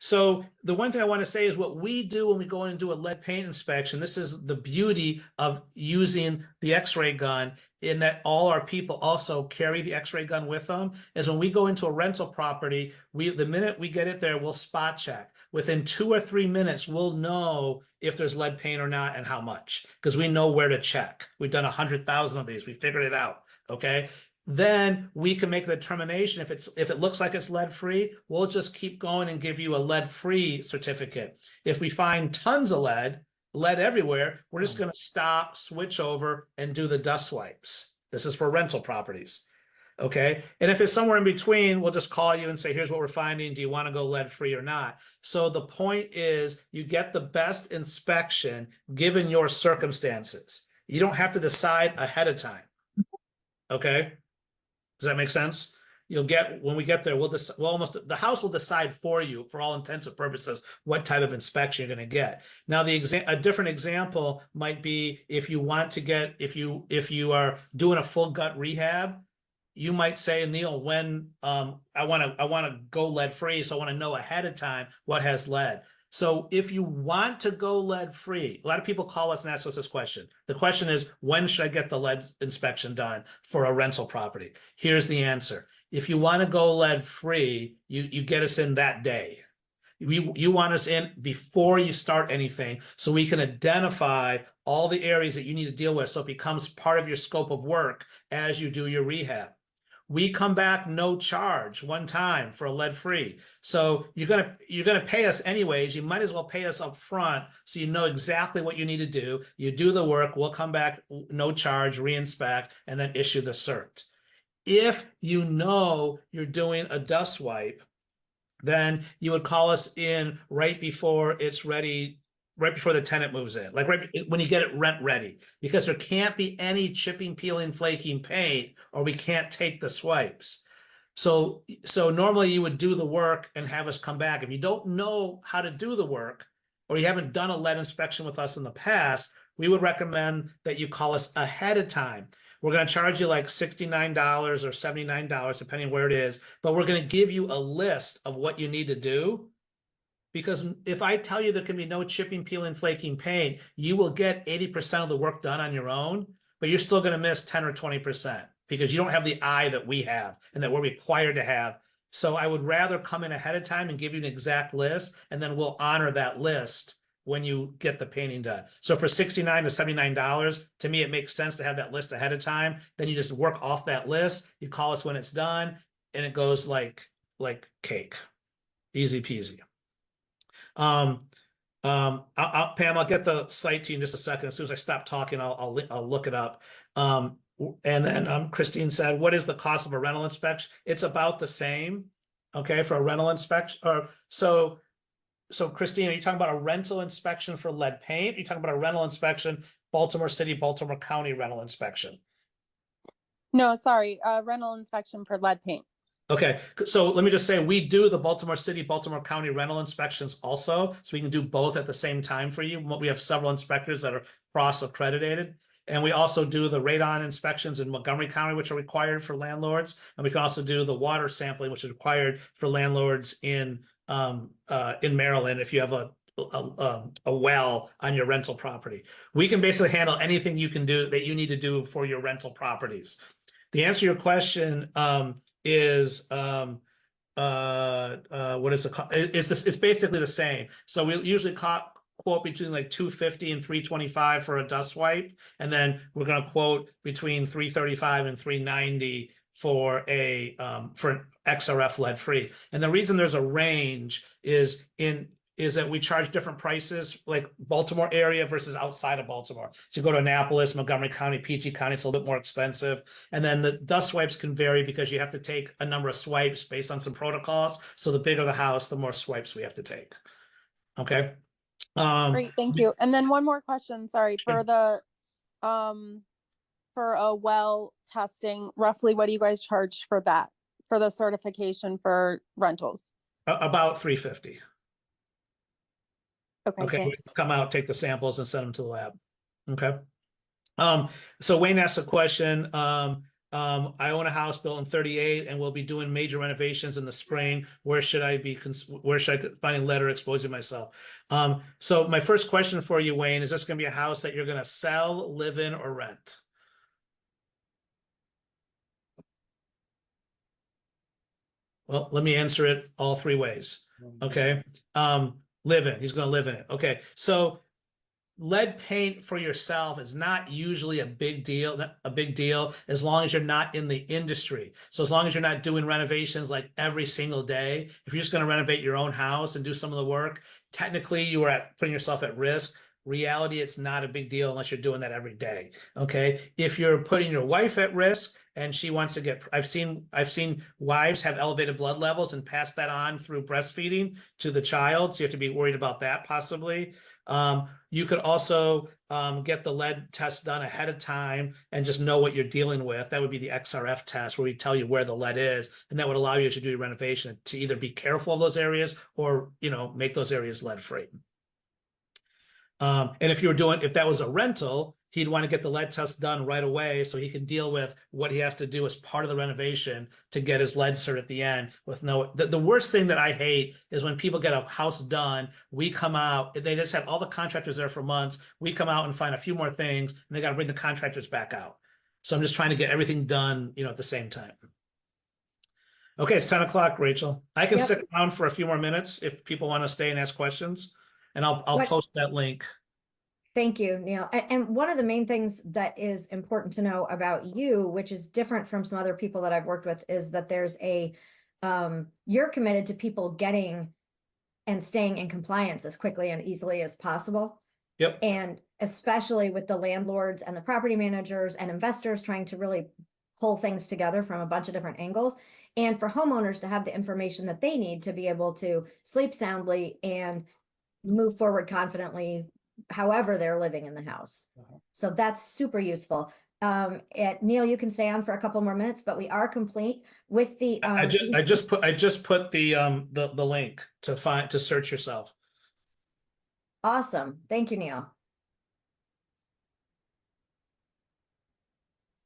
So the one thing I want to say is what we do when we go in and do a lead paint inspection, this is the beauty of using the x-ray gun, in that all our people also carry the x-ray gun with them, is when we go into a rental property, the minute we get it there, we'll spot check. Within 2 or 3 minutes, we'll know if there's lead paint or not and how much, because we know where to check. We've done 100,000 of these. We figured it out. Okay. Then we can make the determination if it looks like it's lead-free, we'll just keep going and give you a lead-free certificate. If we find tons of lead everywhere, we're just going to stop, switch over, and do the dust wipes. This is for rental properties. Okay. And if it's somewhere in between, we'll just call you and say, here's what we're finding. Do you want to go lead-free or not? So the point is you get the best inspection given your circumstances. You don't have to decide ahead of time. Okay. Does that make sense? When we get there, the house will decide for you, for all intents and purposes, what type of inspection you're going to get. Now, a different example might be if you are doing a full gut rehab, you might say, Neil, when I want to go lead free, so I want to know ahead of time what has lead. So if you want to go lead free, a lot of people call us and ask us this question. The question is, when should I get the lead inspection done for a rental property? Here's the answer. If you want to go lead free, you get us in that day. You want us in before you start anything, so we can identify all the areas that you need to deal with, so it becomes part of your scope of work as you do your rehab. We come back no charge one time for a lead free. So you're gonna pay us anyways. You might as well pay us up front so you know exactly what you need to do. You do the work, we'll come back no charge, re-inspect, and then issue the cert. If you know you're doing a dust wipe, then you would call us in right before it's ready, right before the tenant moves in, like right when you get it rent ready, because there can't be any chipping, peeling, flaking paint, or we can't take the swipes. So normally you would do the work and have us come back. If you don't know how to do the work, or you haven't done a lead inspection with us in the past, we would recommend that you call us ahead of time. We're going to charge you like $69 or $79, depending where it is, but we're going to give you a list of what you need to do. Because if I tell you there can be no chipping, peeling, flaking paint, you will get 80% of the work done on your own, but you're still going to miss 10 or 20% because you don't have the eye that we have and that we're required to have. So I would rather come in ahead of time and give you an exact list, and then we'll honor that list when you get the painting done. So for $69 to $79, to me, it makes sense to have that list ahead of time. Then you just work off that list. You call us when it's done, and it goes like cake. Easy peasy. Pam, I'll get the site to you in just a second. As soon as I stop talking, I'll look it up. And then Christine said, what is the cost of a rental inspection? It's about the same, okay, for a rental inspection. So Christine, are you talking about a rental inspection for lead paint? Are you talking about a rental inspection, Baltimore City, Baltimore County rental inspection? No, sorry, rental inspection for lead paint. Okay, so let me just say, we do the Baltimore City, Baltimore County rental inspections also, so we can do both at the same time for you. We have several inspectors that are cross-accredited. And we also do the radon inspections in Montgomery County, which are required for landlords. And we can also do the water sampling, which is required for landlords in Maryland if you have a well on your rental property. We can basically handle anything you can do that you need to do for your rental properties. The answer to your question is what is it? It's basically the same. So we usually quote between like $250 and $325 for a dust wipe, and then we're going to quote between $335 and $390 for an XRF lead free. And the reason there's a range is that we charge different prices, like Baltimore area versus outside of Baltimore. So you go to Annapolis, Montgomery County, PG County, it's a little bit more expensive. And then the dust swipes can vary because you have to take a number of swipes based on some protocols. So the bigger the house, the more swipes we have to take. Okay. Great, thank you. And then one more question, sorry, for the for a well testing, roughly what do you guys charge for that, for the certification for rentals? About $350. Okay, We thanks. come out, take the samples, and send them to the lab. Okay. So Wayne asked a question. I own a house built in 38 and we'll be doing major renovations in the spring. Where should I find lead or exposing myself? So my first question for you, Wayne, is this going to be a house that you're going to sell, live in, or rent? Well, let me answer it all three ways. Okay. Live in. He's going to live in it. Okay. So lead paint for yourself is not usually a big deal as long as you're not in the industry. So as long as you're not doing renovations like every single day, if you're just going to renovate your own house and do some of the work, technically you are putting yourself at risk. Reality, it's not a big deal unless you're doing that every day. Okay. If you're putting your wife at risk and she wants to get, I've seen wives have elevated blood levels and pass that on through breastfeeding to the child. So you have to be worried about that possibly. You could also get the lead test done ahead of time and just know what you're dealing with. That would be the XRF test, where we tell you where the lead is, and that would allow you to do your renovation to either be careful of those areas or, make those areas lead free. And if that was a rental, he'd want to get the lead test done right away so he can deal with what he has to do as part of the renovation to get his lead cert at the end with the worst thing that I hate is when people get a house done, we come out, they just had all the contractors there for months. We come out and find a few more things and they got to bring the contractors back out. So I'm just trying to get everything done, at the same time. Okay. It's 10 o'clock, Rachel. I can stick around for a few more minutes if people want to stay and ask questions, and I'll post that link. Thank you, Neil. And one of the main things that is important to know about you, which is different from some other people that I've worked with, is that there's you're committed to people getting and staying in compliance as quickly and easily as possible. Yep. And especially with the landlords and the property managers and investors trying to really pull things together from a bunch of different angles, and for homeowners to have the information that they need to be able to sleep soundly and move forward confidently, however they're living in the house. So that's super useful. Neil, you can stay on for a couple more minutes, but we are complete with the. I just put the link to search yourself. Awesome. Thank you, Neil.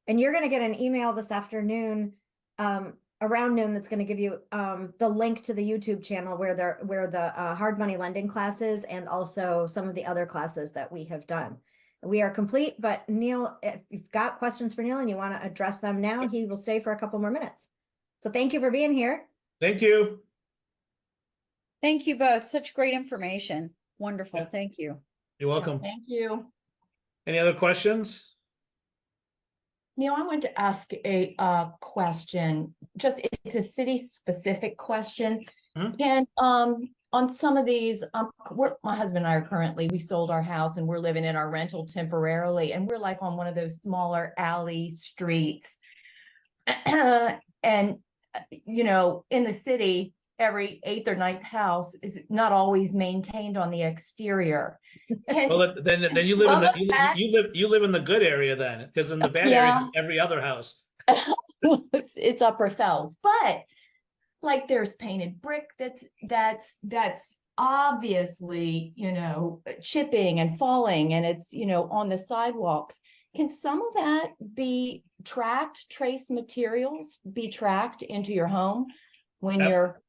And you're going to get an email this afternoon, around noon, that's going to give you the link to the YouTube channel where the hard money lending classes and also some of the other classes that we have done. We are complete, but Neil, if you've got questions for Neil and you want to address them now, he will stay for a couple more minutes. So thank you for being here. Thank you. Thank you both. Such great information. Wonderful. Yeah. Thank you. You're welcome. Thank you. Any other questions? Neil, I want to ask a question. Just it's a city specific question. Hmm? Can on some of these, my husband and I are currently, we sold our house and we're living in our rental temporarily, and we're like on one of those smaller alley streets. And you know, in the city, every 8th or 9th house is not always maintained on the exterior. Well, then you live in the you live in the good area then, because in the bad areas it's every other house. It's upper cells, but like there's painted brick that's obviously, you know, chipping and falling, and it's, you know, on the sidewalks. Can some of that be tracked, trace materials be tracked into your home when you're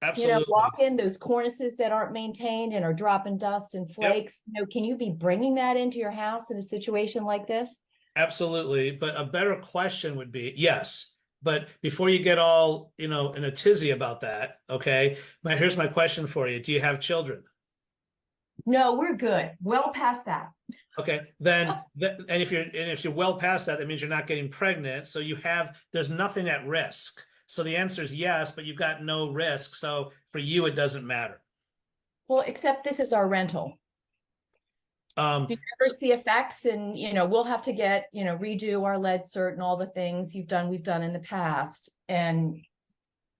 Absolutely. you know, walking those cornices that aren't maintained and are dropping dust and flakes? You know, can you be bringing that into your house in a situation like this? Absolutely. But a better question would be, yes. But before you get all, you know, in a tizzy about that, okay, here's my question for you. Do you have children? No, we're good. Well past that. Okay, and if you're well past that, that means you're not getting pregnant. So there's nothing at risk. So the answer is yes, but you've got no risk. So for you, it doesn't matter. Well, except this is our rental. Um, Do you ever see effects? And, you know, we'll have to get, you know, redo our lead cert and all the things we've done in the past. And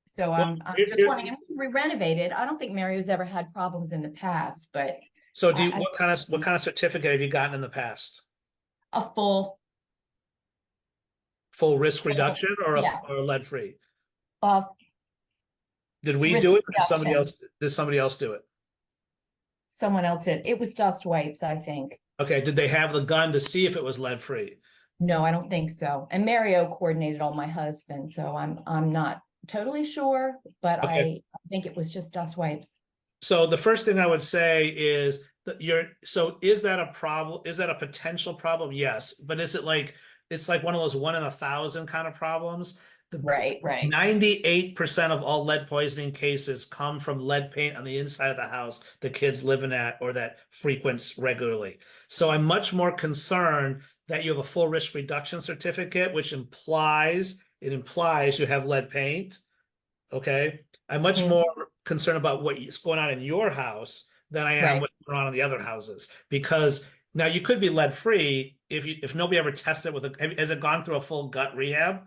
so I'm just wondering, if we renovated, I don't think Mario's ever had problems in the past, but. So what kind of certificate have you gotten in the past? A full Risk reduction or lead free? Did we do it? Or did somebody else do it? Someone else did. It was dust wipes, I think. Okay. Did they have the gun to see if it was lead free? No, I don't think so. And Mario coordinated all my husband, so I'm not totally sure, but Okay. I think it was just dust wipes. So the first thing I would say is that is that a problem? Is that a potential problem? Yes. But is it like, it's like one of those 1 in 1,000 kind of problems? Right. 98% of all lead poisoning cases come from lead paint on the inside of the house the kid's living at or that frequents regularly. So I'm much more concerned that you have a full risk reduction certificate, which implies you have lead paint. Okay. I'm much more concerned about what's going on in your house than I am what's going on in the other houses, because now you could be lead free if nobody ever tested it has it gone through a full gut rehab?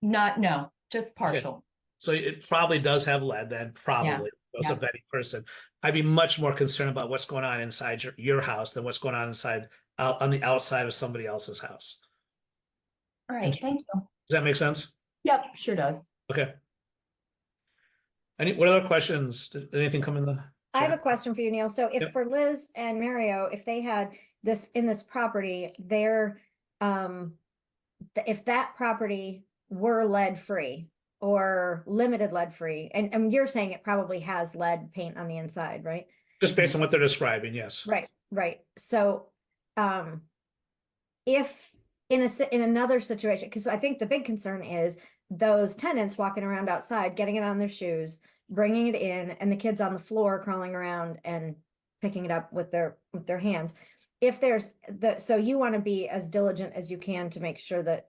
No, just partial. Okay. So it probably does have lead then, probably. As a betting person, I'd be much more concerned about what's going on inside your house than what's going on on the outside of somebody else's house. All right, thank you. Does that make sense? Yep, sure does. Okay. What other questions? Did anything come in the chat? I have a question for you, Neil. So if for Liz and Mario, if they had this in this property, if that property were lead free or limited lead free, and you're saying it probably has lead paint on the inside, right? Just based on what they're describing, yes. Right. So, if in another situation, because I think the big concern is those tenants walking around outside, getting it on their shoes, bringing it in, and the kids on the floor crawling around and picking it up with their hands. If there's so you want to be as diligent as you can to make sure that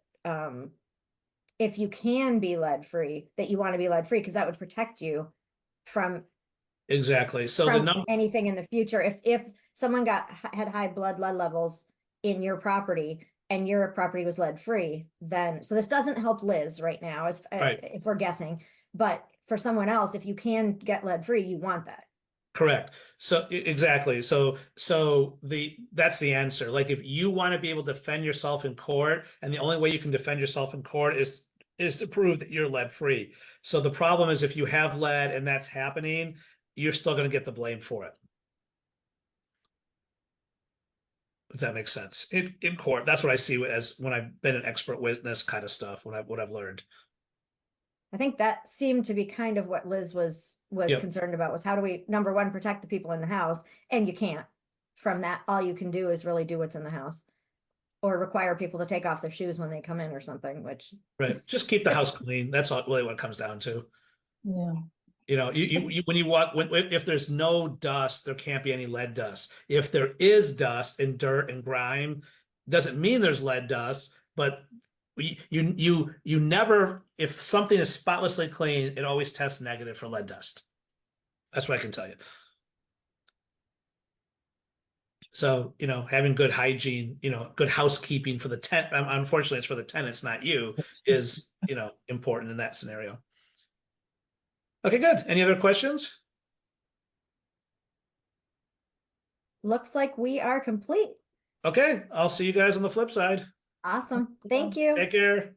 if you can be lead free, that you want to be lead free, because that would protect you from exactly. So anything in the future. If someone had high lead levels in your property and your property was lead free, then, so this doesn't help Liz right now, as Right. if we're guessing, but for someone else, if you can get lead free, you want that. Correct. So exactly. So that's the answer. Like if you want to be able to defend yourself in court, and the only way you can defend yourself in court is to prove that you're lead free. So the problem is if you have lead and that's happening, you're still going to get the blame for it. Does that make sense? In court, that's what I see as when I've been an expert witness kind of stuff, what I've learned. I think that seemed to be kind of what Liz was Yep. concerned about, was how do we, number one, protect the people in the house, and you can't. From that, all you can do is really do what's in the house, or require people to take off their shoes when they come in or something, which, Right. Just keep the house clean. That's all really what it comes down to. Yeah. You know, you when you walk, if there's no dust, there can't be any lead dust. If there is dust and dirt and grime, doesn't mean there's lead dust, but you never, if something is spotlessly clean, it always tests negative for lead dust. That's what I can tell you. So, you know, having good hygiene, you know, good housekeeping for the tent, unfortunately it's for the tenants, not you, is, you know, important in that scenario. Okay, good. Any other questions? looks like we are complete. Okay, I'll see you guys on the flip side. Awesome. Thank you. Take care.